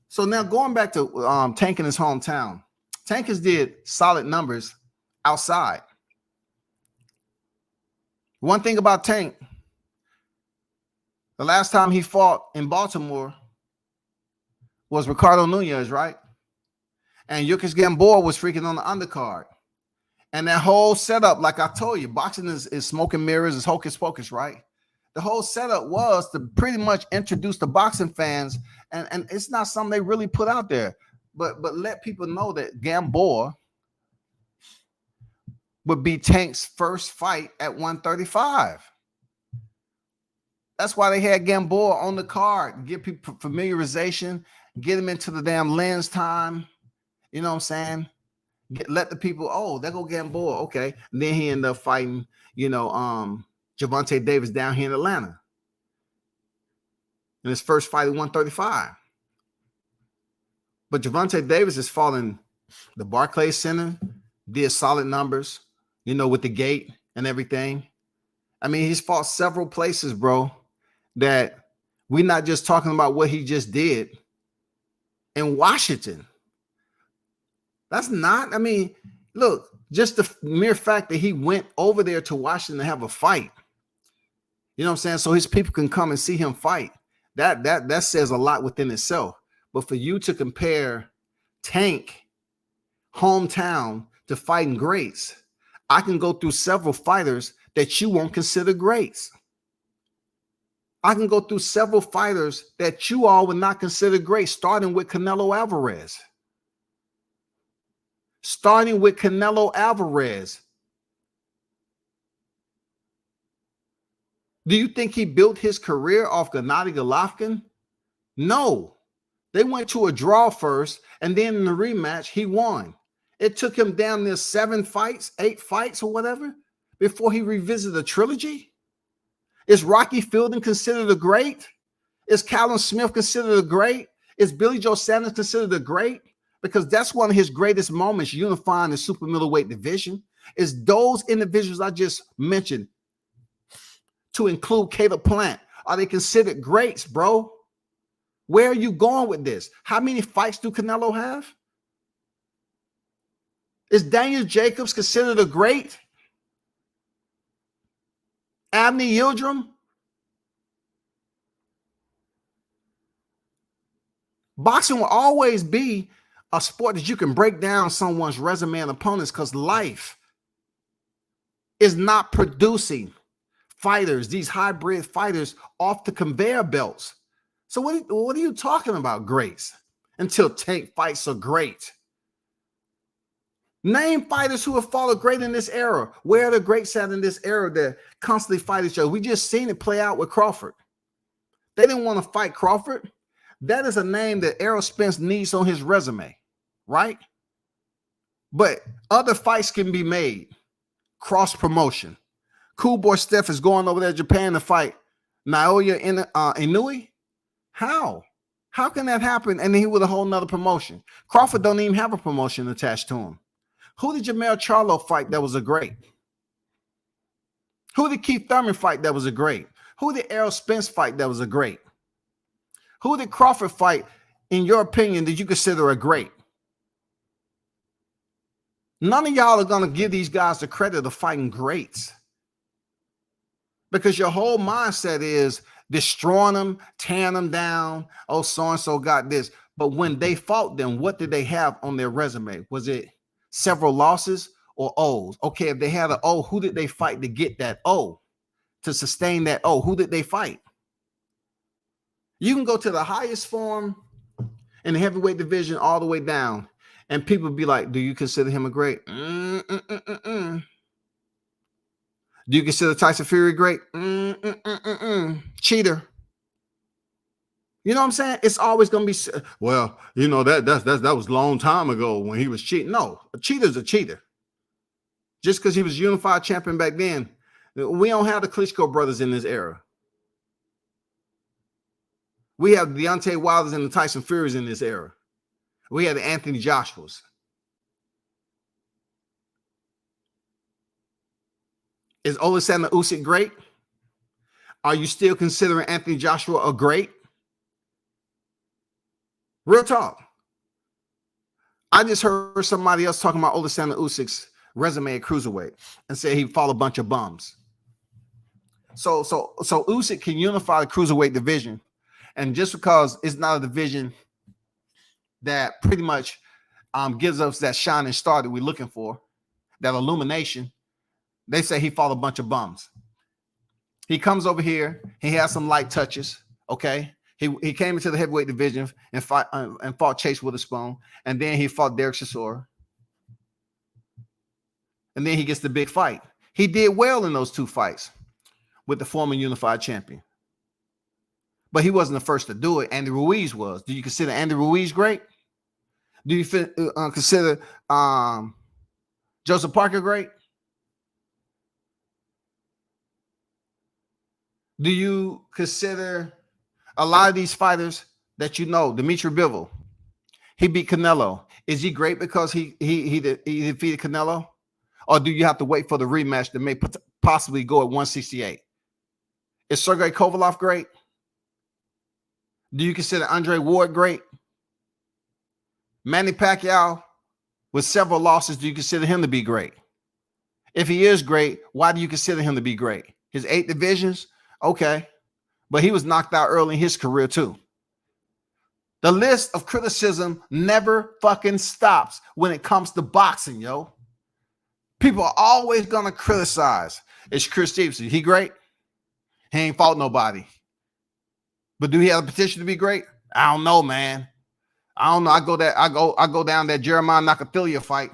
So now going back to Tank in his hometown, Tank has did solid numbers outside. One thing about Tank, the last time he fought in Baltimore was Ricardo Nunez, right? And Yukis Gamboa was freaking on the undercard. And that whole setup, like I told you, boxing is smoke and mirrors, is hocus pocus, right? The whole setup was to pretty much introduce the boxing fans, and it's not something they really put out there, but let people know that Gamboa would be Tank's first fight at 135. That's why they had Gamboa on the card, get people familiarization, get him into the damn lens time. You know what I'm saying? Let the people, oh, there go Gamboa. Okay. And then he ended up fighting, Gervonta Davis down here in Atlanta in his first fight at 135. But Gervonta Davis is falling the Barclays Center, did solid numbers, with the gate and everything. I mean, he's fought several places, bro, that we're not just talking about what he just did in Washington. That's not, I mean, look, just the mere fact that he went over there to Washington to have a fight, you know what I'm saying? So his people can come and see him fight. That says a lot within itself. But for you to compare Tank hometown to fighting greats, I can go through several fighters that you won't consider greats. I can go through several fighters that you all would not consider great, starting with Canelo Alvarez. Do you think he built his career off Gennady Golovkin? No. They went to a draw first, and then in the rematch, he won. It took him down there 8 fights or whatever, before he revisited the trilogy. Is Rocky Fielding considered a great? Is Callum Smith considered a great? Is Billy Joe Sanders considered a great? Because that's one of his greatest moments, unifying the super middleweight division. Is those individuals I just mentioned, to include Caleb Plant, are they considered greats, bro? Where are you going with this? How many fights do Canelo have? Is Daniel Jacobs considered a great? Abney Yildirim? Boxing will always be a sport that you can break down someone's resume and opponents, because life is not producing fighters, these hybrid fighters, off the conveyor belts. So what are you talking about, greats? Until Tank fights are great. Name fighters who have followed great in this era. Where are the greats at in this era that constantly fight each other? We just seen it play out with Crawford. They didn't want to fight Crawford. That is a name that Errol Spence needs on his resume, right? But other fights can be made. Cross promotion. Cool Boy Steph is going over there to Japan to fight Naoya Inoue. How? How can that happen? And he with a whole nother promotion. Crawford don't even have a promotion attached to him. Who did Jamel Charlo fight that was a great? Who did Keith Thurman fight that was a great? Who did Errol Spence fight that was a great? Who did Crawford fight, in your opinion, that you consider a great? None of y'all are going to give these guys the credit of fighting greats, because your whole mindset is destroying them, tearing them down. Oh, so-and-so got this. But when they fought them, what did they have on their resume? Was it several losses or O's? Okay, if they had an O, who did they fight to get that O? To sustain that O, who did they fight? You can go to the highest form in the heavyweight division all the way down, and people be like, do you consider him a great? Do you consider Tyson Fury great? Cheater. You know what I'm saying? It's always going to be, well, that was a long time ago when he was cheating. No, a cheater's a cheater. Just because he was unified champion back then, we don't have the Klitschko brothers in this era. We have the Deontay Wilders and the Tyson Furies in this era. We have the Anthony Joshuas. Is Oleksandr Usyk great? Are you still considering Anthony Joshua a great? Real talk. I just heard somebody else talking about Oleksandr Usyk's resume at cruiserweight and said he fought a bunch of bums. So Usyk can unify the cruiserweight division, and just because it's not a division that pretty much gives us that shining star that we're looking for, that illumination, they say he fought a bunch of bums. He comes over here. He has some light touches. Okay. He came into the heavyweight division and fought Chase Witherspoon. And then he fought Derek Chisora. And then he gets the big fight. He did well in those two fights with the former unified champion. But he wasn't the first to do it. Andy Ruiz was. Do you consider Andy Ruiz great? Do you consider Joseph Parker great? Do you consider a lot of these fighters that you know, Dimitri Bivol, he beat Canelo. Is he great because he defeated Canelo? Or do you have to wait for the rematch that may possibly go at 168? Is Sergey Kovalev great? Do you consider Andre Ward great? Manny Pacquiao, with several losses, do you consider him to be great? If he is great, why do you consider him to be great? His 8 divisions? Okay. But he was knocked out early in his career too. The list of criticism never fucking stops when it comes to boxing, yo. People are always going to criticize. It's Chris Stevenson. He great? He ain't fought nobody. But do he have a potential to be great? I don't know, man. I don't know. I go down that Jeremiah Nakathilia fight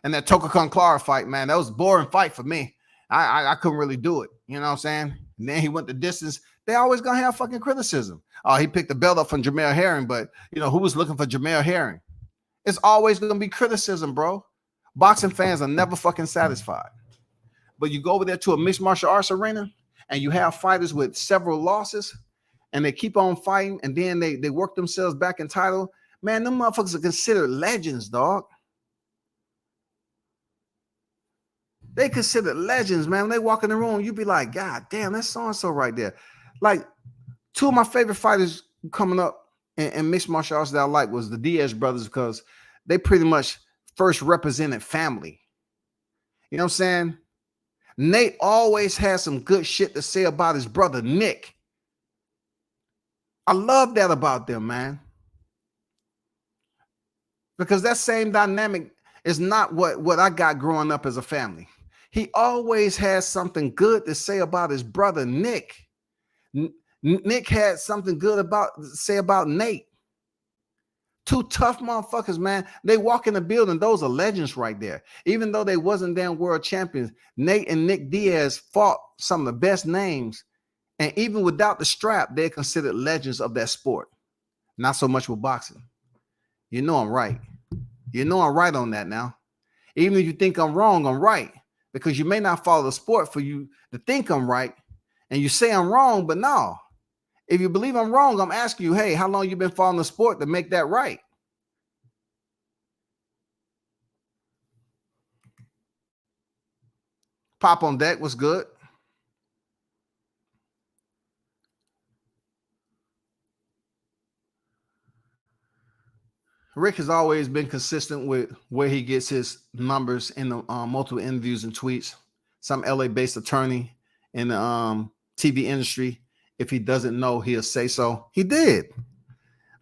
and that Tokakun Clara fight, man. That was a boring fight for me. I couldn't really do it. You know what I'm saying? And then he went the distance. They always gonna have fucking criticism. Oh, he picked the belt up from Jamel Herring, but you know who was looking for Jamel Herring? It's always gonna be criticism, bro. Boxing fans are never fucking satisfied. But you go over there to a mixed martial arts arena and you have fighters with several losses and they keep on fighting and then they work themselves back in title. Man, them motherfuckers are considered legends, dog. They considered legends, man. When they walk in the room, you be like, God damn, that's so-and-so right there. Like, 2 of my favorite fighters coming up in mixed martial arts that I like was the Diaz brothers because they pretty much first represented family. You know what I'm saying? Nate always has some good shit to say about his brother, Nick. I love that about them, man. Because that same dynamic is not what I got growing up as a family. He always has something good to say about his brother, Nick. Nick had something good to say about Nate. 2 tough motherfuckers, man. They walk in the building. Those are legends right there. Even though they wasn't damn world champions, Nate and Nick Diaz fought some of the best names. And even without the strap, they're considered legends of that sport. Not so much with boxing. You know I'm right. You know I'm right on that now. Even if you think I'm wrong, I'm right. Because you may not follow the sport for you to think I'm right. And you say I'm wrong, but no. If you believe I'm wrong, I'm asking you, hey, how long you been following the sport to make that right? Pop on deck was good. Rick has always been consistent with where he gets his numbers in the multiple interviews and tweets. Some LA-based attorney in the TV industry, if he doesn't know, he'll say so. He did.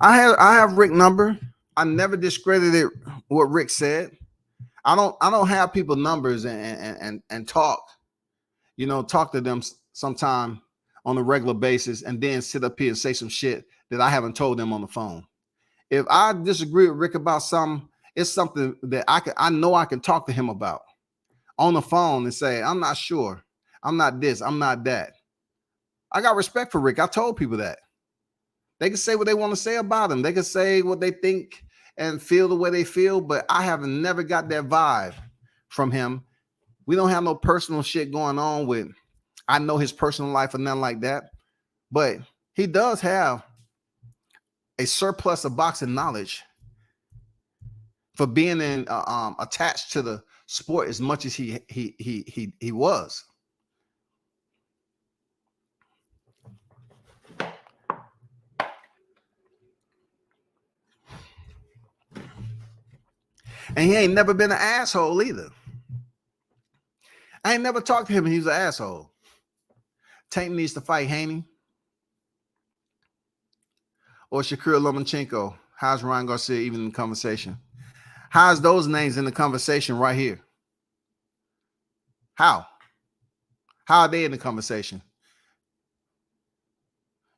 I have Rick number. I never discredited what Rick said. I don't have people numbers and talk, talk to them sometime on a regular basis and then sit up here and say some shit that I haven't told them on the phone. If I disagree with Rick about something, it's something that I know I can talk to him about on the phone and say, I'm not sure. I'm not this. I'm not that. I got respect for Rick. I told people that. They can say what they want to say about him. They can say what they think and feel the way they feel, but I have never got that vibe from him. We don't have no personal shit going on with, I know his personal life or nothing like that, but he does have a surplus of boxing knowledge for being attached to the sport as much as he was. And he ain't never been an asshole either. I ain't never talked to him and he was an asshole. Tank needs to fight Haney or Shakur Lomachenko. How's Ryan Garcia even in the conversation? How's those names in the conversation right here? How? How are they in the conversation?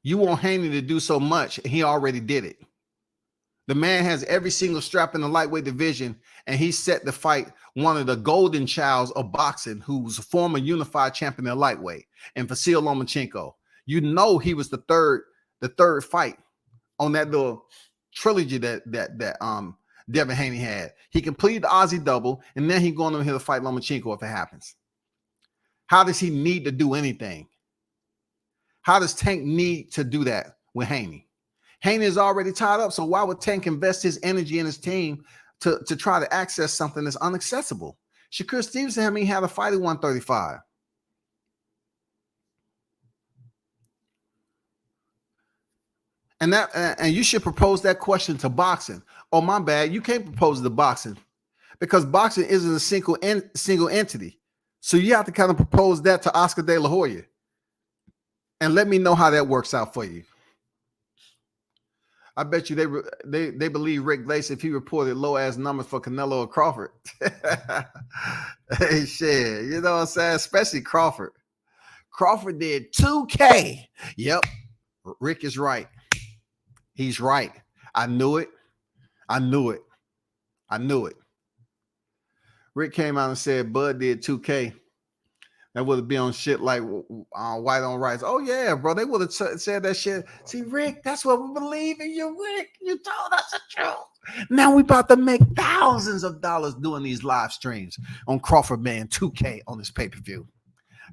You want Haney to do so much, and he already did it. The man has every single strap in the lightweight division, and he's set to fight one of the golden childs of boxing, who's a former unified champion in lightweight, and Vasil Lomachenko. You know he was the third fight on that little trilogy that Devin Haney had. He completed the Aussie double, and then he's going over here to fight Lomachenko if it happens. How does he need to do anything? How does Tank need to do that with Haney? Haney is already tied up, so why would Tank invest his energy in his team to try to access something that's inaccessible? Shakur Stevenson had a fight at 135. And you should propose that question to boxing. Oh, my bad. You can't propose it to boxing because boxing isn't a single entity. So you have to kind of propose that to Oscar De La Hoya. And let me know how that works out for you. I bet you they believe Rick Glace if he reported low ass numbers for Canelo or Crawford. Hey, shit, you know what I'm saying? Especially Crawford. Crawford did 2K. Yep, Rick is right. He's right. I knew it. Rick came out and said Bud did 2K. That would have been on shit like White on Rights. Oh, yeah, bro. They would have said that shit. See, Rick, that's what we believe in you, Rick. You told us the truth. Now we about to make thousands of dollars doing these live streams on Crawford Man 2K on this pay-per-view.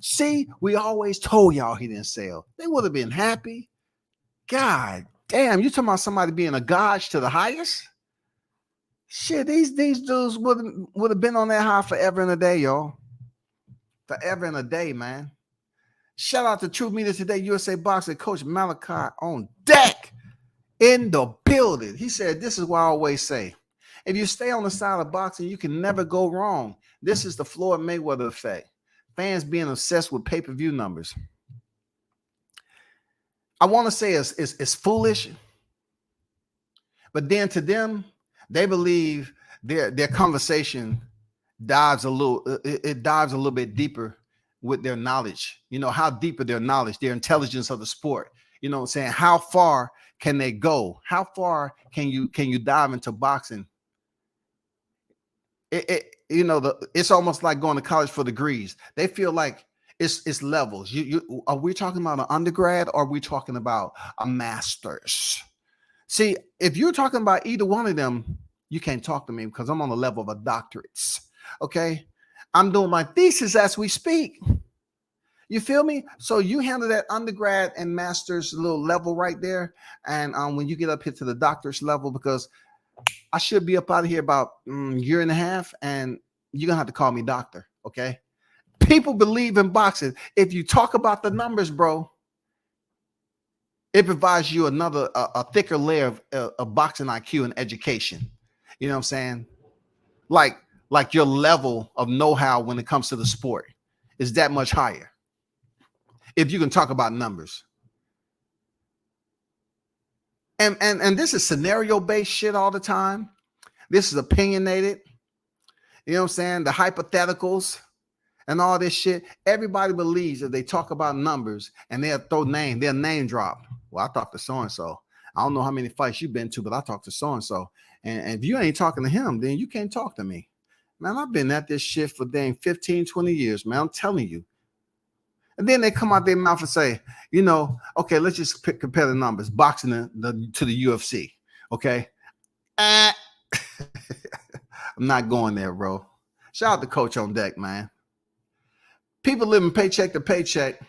See, we always told y'all he didn't sell. They would have been happy. God damn, you talking about somebody being a gauge to the highest? Shit, these dudes would have been on that high forever and a day, y'all. Forever and a day, man. Shout out to True Media Today, USA Boxing Coach Malachi on deck in the building. He said, this is what I always say. If you stay on the side of boxing, you can never go wrong. This is the Floyd Mayweather effect. Fans being obsessed with pay-per-view numbers. I want to say it's foolish, but then to them, they believe their conversation dives a little bit deeper with their knowledge. You know, how deep are their knowledge, their intelligence of the sport? You know what I'm saying? How far can they go? How far can you dive into boxing? It's almost like going to college for degrees. They feel like it's levels. Are we talking about an undergrad or are we talking about a master's? See, if you're talking about either one of them, you can't talk to me because I'm on the level of a doctorate. Okay, I'm doing my thesis as we speak. You feel me? So you handle that undergrad and master's little level right there, and when you get up here to the doctor's level, because I should be up out of here about a year and a half, and you're gonna have to call me doctor. Okay, people believe in boxing. If you talk about the numbers, bro, it provides you a thicker layer of boxing IQ and education. You know what I'm saying? Like your level of know-how when it comes to the sport is that much higher. If you can talk about numbers. And this is scenario-based shit all the time. This is opinionated. You know what I'm saying? The hypotheticals and all this shit. Everybody believes that they talk about numbers and they'll name drop. Well, I talked to so-and-so. I don't know how many fights you've been to, but I talked to so-and-so. And if you ain't talking to him, then you can't talk to me. Man, I've been at this shit for dang 15, 20 years, man. I'm telling you. And then they come out their mouth and say, okay, let's just compare the numbers. Boxing to the UFC. Okay. I'm not going there, bro. Shout out to Coach on deck, man. People living paycheck to paycheck,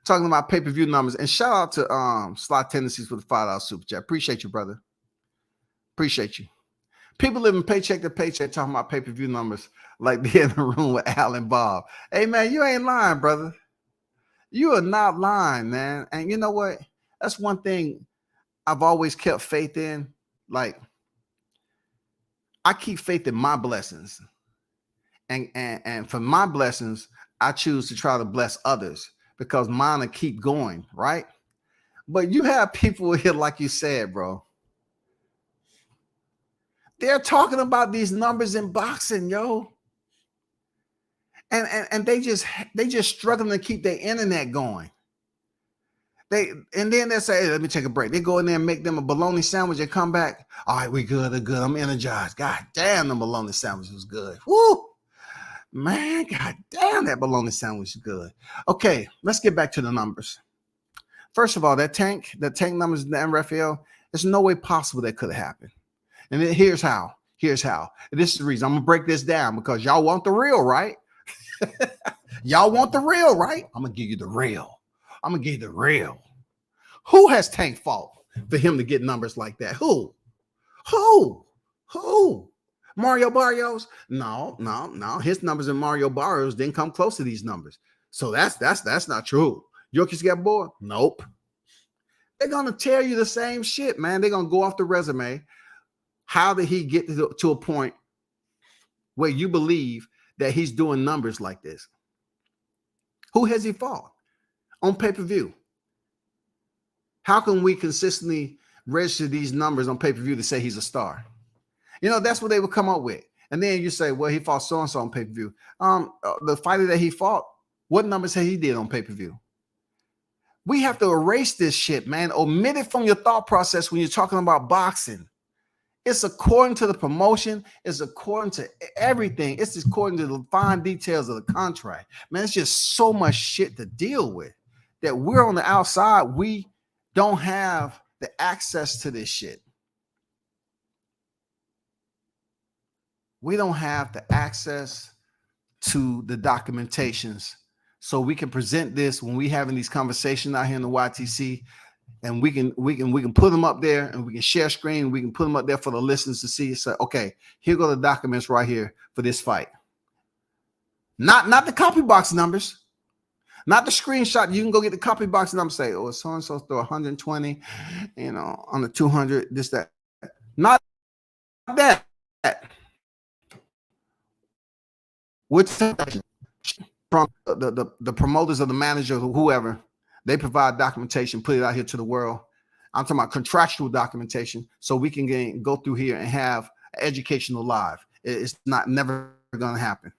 talking about pay-per-view numbers. And shout out to Slot Tendencies for the $5 super chat. Appreciate you, brother. Appreciate you. People living paycheck to paycheck talking about pay-per-view numbers like they're in the room with Al and Bob. Hey, man, you ain't lying, brother. You are not lying, man. And you know what? That's one thing I've always kept faith in. Like, I keep faith in my blessings. And for my blessings, I choose to try to bless others because mine will keep going, right? But you have people here, like you said, bro. They're talking about these numbers in boxing, yo. And they just struggling to keep their internet going. And then they say, hey, let me take a break. They go in there and make them a bologna sandwich and come back. All right, we good, they're good. I'm energized. God damn, the bologna sandwich was good. Woo! Man, god damn, that bologna sandwich is good. Okay, let's get back to the numbers. First of all, that tank numbers in the Raphael, there's no way possible that could have happened. And here's how. This is the reason. I'm gonna break this down because y'all want the real, right? Y'all want the real, right? I'm gonna give you the real. Who has Tank fault for him to get numbers like that? Who? Mario Barrios? No. His numbers in Mario Barrios didn't come close to these numbers. So that's not true. Jokic got bored? Nope. They're gonna tell you the same shit, man. They're gonna go off the resume. How did he get to a point where you believe that he's doing numbers like this? Who has he fought on pay-per-view? How can we consistently register these numbers on pay-per-view to say he's a star? You know, that's what they would come up with. And then you say, well, he fought so-and-so on pay-per-view. The fighter that he fought, what numbers had he did on pay-per-view? We have to erase this shit, man. Omit it from your thought process when you're talking about boxing. It's according to the promotion. It's according to everything. It's according to the fine details of the contract. Man, it's just so much shit to deal with that we're on the outside. We don't have the access to this shit. We don't have the access to the documentations. So we can present this when we having these conversations out here in the YTC. And we can put them up there and we can share screen. We can put them up there for the listeners to see. So, okay, here go the documents right here for this fight. Not the copy box numbers, not the screenshot. You can go get the copy box and say, oh, so-and-so throw 120, on the 200, this, that. Not that. Which from the promoters or the manager or whoever, they provide documentation, put it out here to the world. I'm talking about contractual documentation so we can go through here and have educational live. It's never going to happen.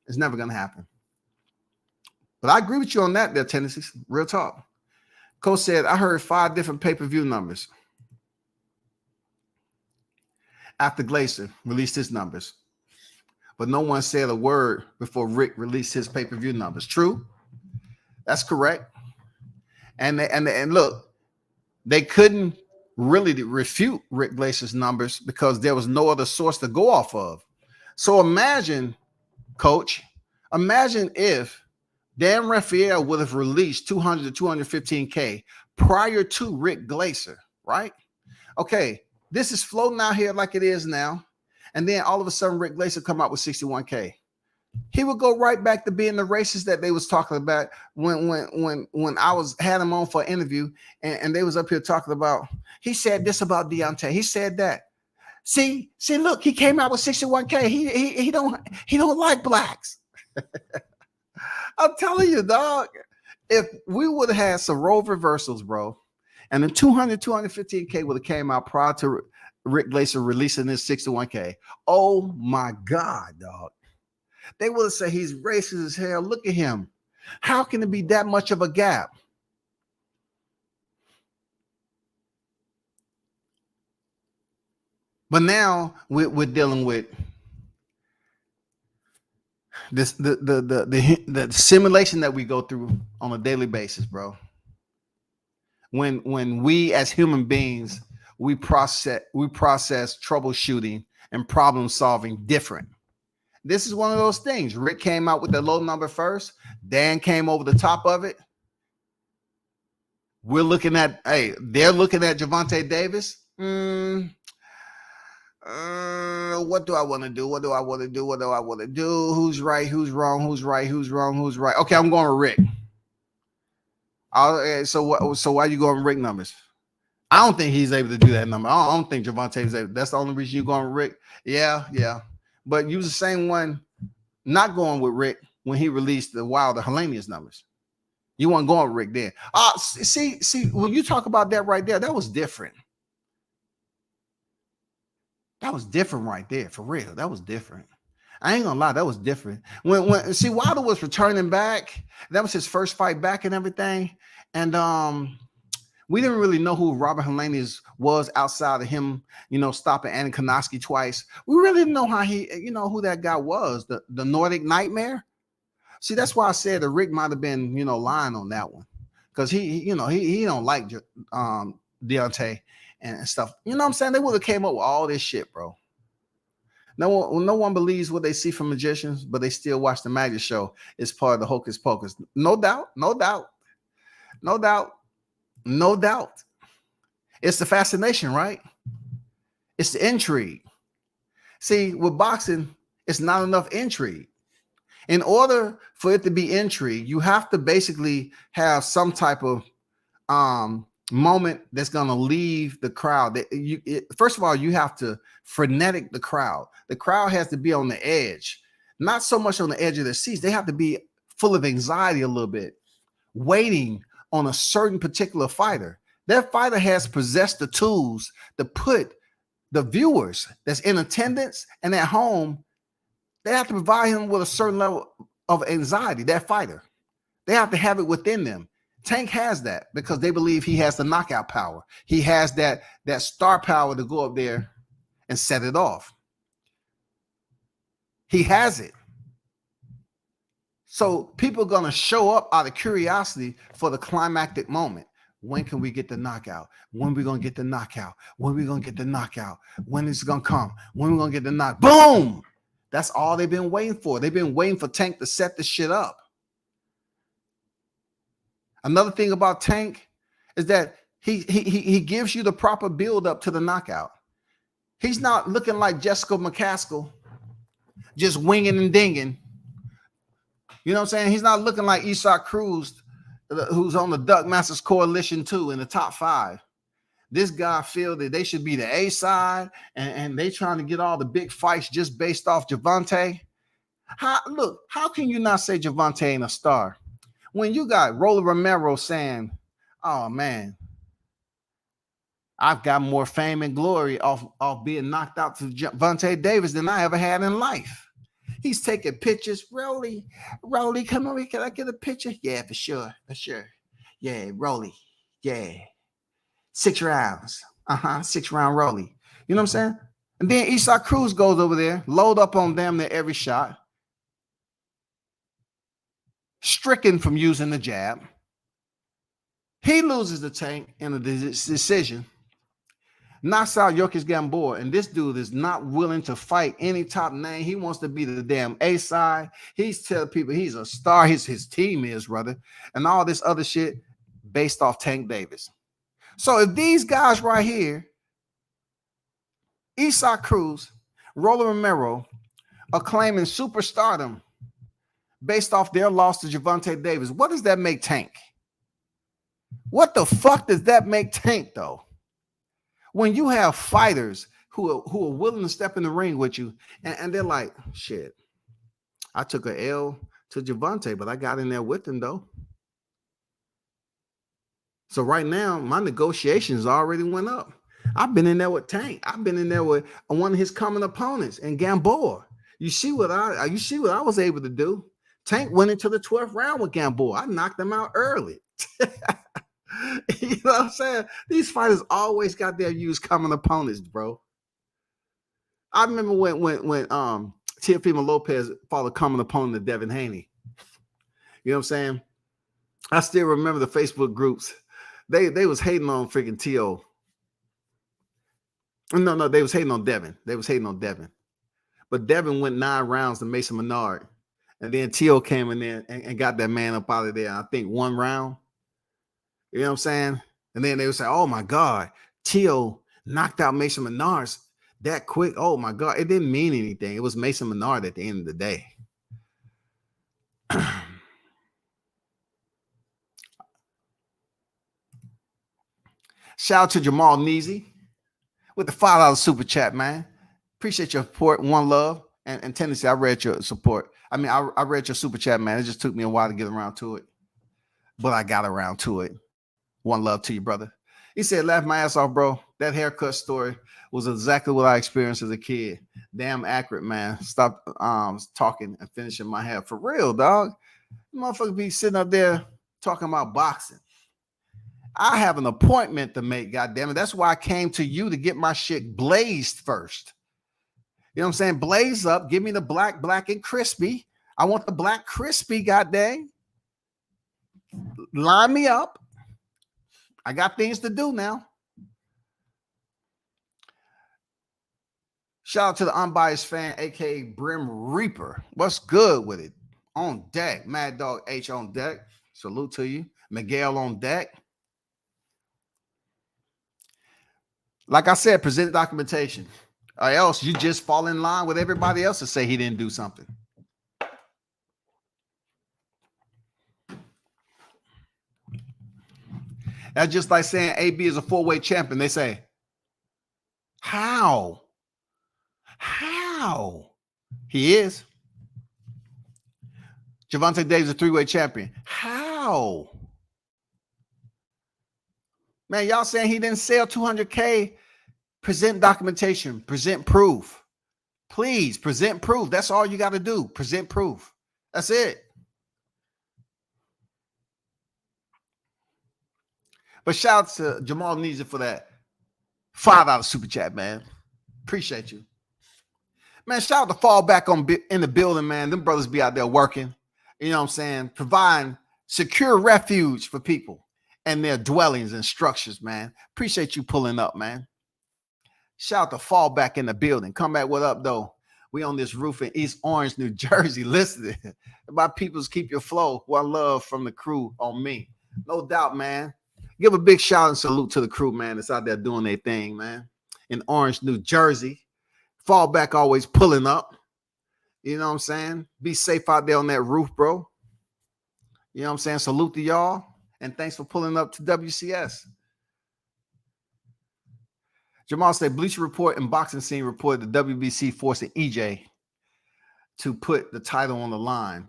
It's never going to happen. But I agree with you on that there, Tennessee. Real talk. Coach said, I heard 5 different pay-per-view numbers after Glacier released his numbers. But no one said a word before Rick released his pay-per-view numbers. True? That's correct. And look, they couldn't really refute Rick Glacier's numbers because there was no other source to go off of. So imagine, Coach, if Dan Raphael would have released 200 to 215K prior to Rick Glacier, right? Okay, this is floating out here like it is now. And then all of a sudden, Rick Glacier come out with 61K. He would go right back to being the racist that they was talking about when I had him on for an interview and they was up here talking about, he said this about Deontay. He said that. See, look, he came out with 61K. He don't like blacks. I'm telling you, dog, if we would have had some role reversals, bro, and the 215K would have came out prior to Rick Glacier releasing his 61K. Oh my God, dog. They would have said he's racist as hell. Look at him. How can it be that much of a gap? But now we're dealing with this the simulation that we go through on a daily basis, bro. When we as human beings we process troubleshooting and problem solving different. This is one of those things. Rick came out with the low number first. Dan came over the top of it. They're looking at Gervonta Davis. What do I want to do? What do I want to do? Who's right? Who's wrong? Okay, I'm going with Rick. So why are you going with Rick numbers? I don't think he's able to do that number. I don't think Gervonta is able. That's the only reason you're going with Rick. Yeah. But you was the same one not going with Rick when he released the Wilder Helenius numbers. You weren't going with Rick then. See, when you talk about that right there, that was different. That was different right there, for real. That was different. I ain't gonna lie, that was different. When see Wilder was returning back, that was his first fight back and everything. And we didn't really know who Robert Helenius was outside of him, stopping Anna Konoski twice. We really didn't know how who that guy was, the Nordic Nightmare. See, that's why I said the Rick might have been, lying on that one. Because he don't like Deontay and stuff. You know what I'm saying? They would have came up with all this shit, bro. No one believes what they see from magicians, but they still watch the magic show. It's part of the Hocus Pocus. No doubt. It's the fascination, right? It's the intrigue. See, with boxing, it's not enough intrigue. In order for it to be intrigue, you have to basically have some type of moment that's going to leave the crowd. First of all, you have to frenetic the crowd. The crowd has to be on the edge, not so much on the edge of their seats. They have to be full of anxiety a little bit, waiting on a certain particular fighter. That fighter has possessed the tools to put the viewers that's in attendance and at home. They have to provide him with a certain level of anxiety, that fighter. They have to have it within them. Tank has that because they believe he has the knockout power. He has that star power to go up there and set it off. He has it. So people are going to show up out of curiosity for the climactic moment. When can we get the knockout? When are we going to get the knockout? When are we going to get the knockout? When is it going to come? When are we going to get the knock? Boom! That's all they've been waiting for. They've been waiting for Tank to set the shit up. Another thing about Tank is that he gives you the proper build up to the knockout. He's not looking like Jessica McCaskill, just winging and dinging. You know what I'm saying? He's not looking like Isaac Cruz, who's on the Duck Masters Coalition too in the top 5. This guy feel that they should be the A side, and they trying to get all the big fights just based off Gervonta. How can you not say Gervonta ain't a star when you got Rolly Romero saying, "Oh man, I've got more fame and glory off being knocked out to Gervonta Davis than I ever had in life." He's taking pictures. Rolly, come over here. Can I get a picture? Yeah, for sure. Yeah, Rolly. Yeah. 6 rounds. 6-round Rolly. You know what I'm saying? And then Isaac Cruz goes over there, load up on damn near every shot. Stricken from using the jab. He loses the Tank in a decision. Knocks out Yokis Gamboa, and this dude is not willing to fight any top name. He wants to be the damn A side. He's telling people he's a star. His team is, brother, and all this other shit based off Tank Davis. So if these guys right here, Isaac Cruz, Rolly Romero, are claiming superstardom based off their loss to Gervonta Davis, what does that make Tank? What the fuck does that make Tank, though? When you have fighters who are willing to step in the ring with you, and they're like, shit, I took a L to Gervonta, but I got in there with him, though. So right now, my negotiations already went up. I've been in there with Tank. I've been in there with one of his common opponents in Gamboa. You see what I was able to do? Tank went into the 12th round with Gamboa. I knocked him out early. You know what I'm saying? These fighters always got their used common opponents, bro. I remember when Teofimo Lopez fought a common opponent of Devin Haney. You know what I'm saying? I still remember the Facebook groups. They was hating on freaking T.O. No, they was hating on Devin. But Devin went 9 rounds to Mason Menard. And then T.O. came in there and got that man up out of there, I think 1 round. You know what I'm saying? And then they would say, oh my God, T.O. knocked out Mason Menard that quick. Oh my God. It didn't mean anything. It was Mason Menard at the end of the day. Shout out to Jamal Neasy with the $5 super chat, man. Appreciate your support. One love. And Tennessee, I read your support. I mean, I read your super chat, man. It just took me a while to get around to it. But I got around to it. One love to you, brother. He said, laugh my ass off, bro. That haircut story was exactly what I experienced as a kid. Damn accurate, man. Stop talking and finishing my hair. For real, dog. Motherfucker be sitting up there talking about boxing. I have an appointment to make, goddammit. That's why I came to you to get my shit blazed first. You know what I'm saying? Blaze up. Give me the black and crispy. I want the black crispy, goddamn. Line me up. I got things to do now. Shout out to the unbiased fan, aka Brim Reaper. What's good with it? On deck. Mad Dog H on deck. Salute to you. Miguel on deck. Like I said, present documentation. Or else you just fall in line with everybody else to say he didn't do something. That's just like saying AB is a four-weight champion. They say, how? How? He is. Gervonta Davis is a three-weight champion. How? Man, y'all saying he didn't sell 200K? Present documentation. Present proof. Please, present proof. That's all you got to do. Present proof. That's it. But shout out to Jamal Neezer for that $5 super chat, man. Appreciate you. Man, shout out to Fall Back in the building, man. Them brothers be out there working. You know what I'm saying? Providing secure refuge for people and their dwellings and structures, man. Appreciate you pulling up, man. Shout out to Fall Back in the building. Come back, what up, though? We on this roof in East Orange, New Jersey. Listen, my peoples keep your flow. One love from the crew on me. No doubt, man. Give a big shout and salute to the crew, man, that's out there doing their thing, man. In Orange, New Jersey. Fall Back always pulling up. You know what I'm saying? Be safe out there on that roof, bro. You know what I'm saying? Salute to y'all. And thanks for pulling up to WCS. Jamal said, Bleacher Report and Boxing Scene reported the WBC forcing EJ to put the title on the line.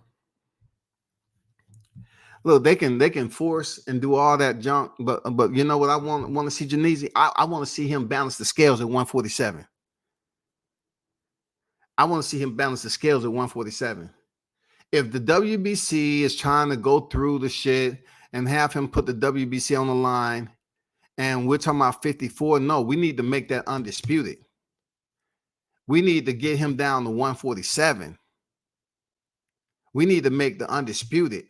Look, they can force and do all that junk, but you know what I want to see Genesi? I want to see him balance the scales at 147. I want to see him balance the scales at 147. If the WBC is trying to go through the shit and have him put the WBC on the line, and we're talking about 54, no, we need to make that undisputed. We need to get him down to 147. We need to make the undisputed.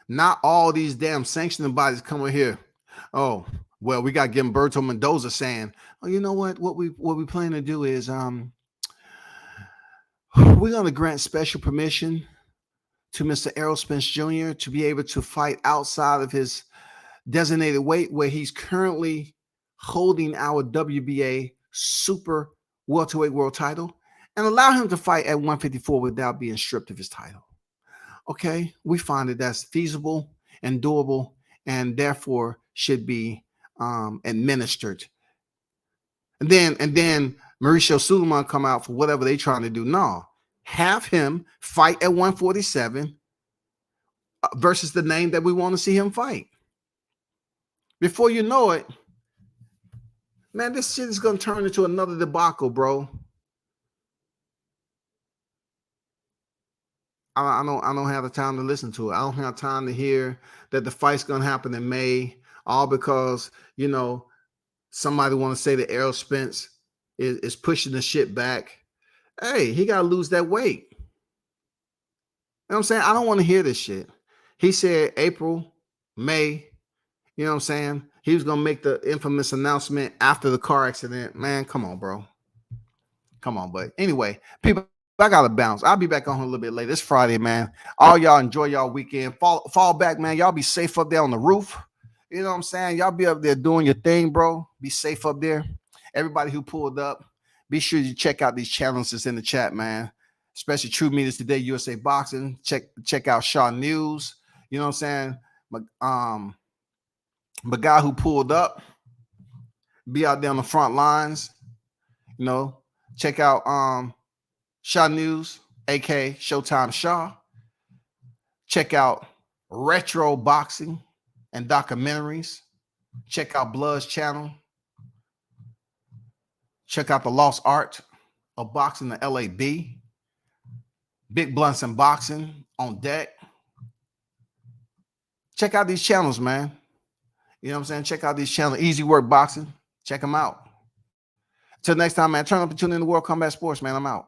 Not all these damn sanctioning bodies coming here. Oh, well, we got Gilberto Mendoza saying, oh, you know what? What we plan to do is we're going to grant special permission to Mr. Errol Spence Jr. to be able to fight outside of his designated weight where he's currently holding our WBA super welterweight world title, and allow him to fight at 154 without being stripped of his title. Okay, we find that that's feasible and doable, and therefore should be administered. And then Mauricio Sulaiman come out for whatever they trying to do. No, have him fight at 147 versus the name that we want to see him fight. Before you know it, man, this shit is gonna turn into another debacle, bro. I don't have the time to listen to it. I don't have time to hear that the fight's gonna happen in May, all because, you know, somebody want to say that Errol Spence is pushing the shit back. Hey, he gotta lose that weight. You know what I'm saying? I don't want to hear this shit. He said April, May, you know what I'm saying? He was gonna make the infamous announcement after the car accident. Man, come on, bro. Come on, but anyway, people, I gotta bounce. I'll be back on a little bit later. It's Friday, man. All y'all enjoy y'all weekend. Fall back, man. Y'all be safe up there on the roof. You know what I'm saying? Y'all be up there doing your thing, bro. Be safe up there. Everybody who pulled up, be sure you check out these channels that's in the chat, man. Especially True Meters Today, USA Boxing. Check out Shaw News. You know what I'm saying? But guy who pulled up, be out there on the front lines. You know, check out Shaw News, aka Showtime Shaw. Check out Retro Boxing and Documentaries. Check out Blood's channel. Check out the Lost Art of Boxing, the LAB. Big Blunts and Boxing on deck. Check out these channels, man. You know what I'm saying? Check out these channels. Easy Work Boxing. Check them out. Till next time, man. Turn up and tune in to World Combat Sports, man. I'm out.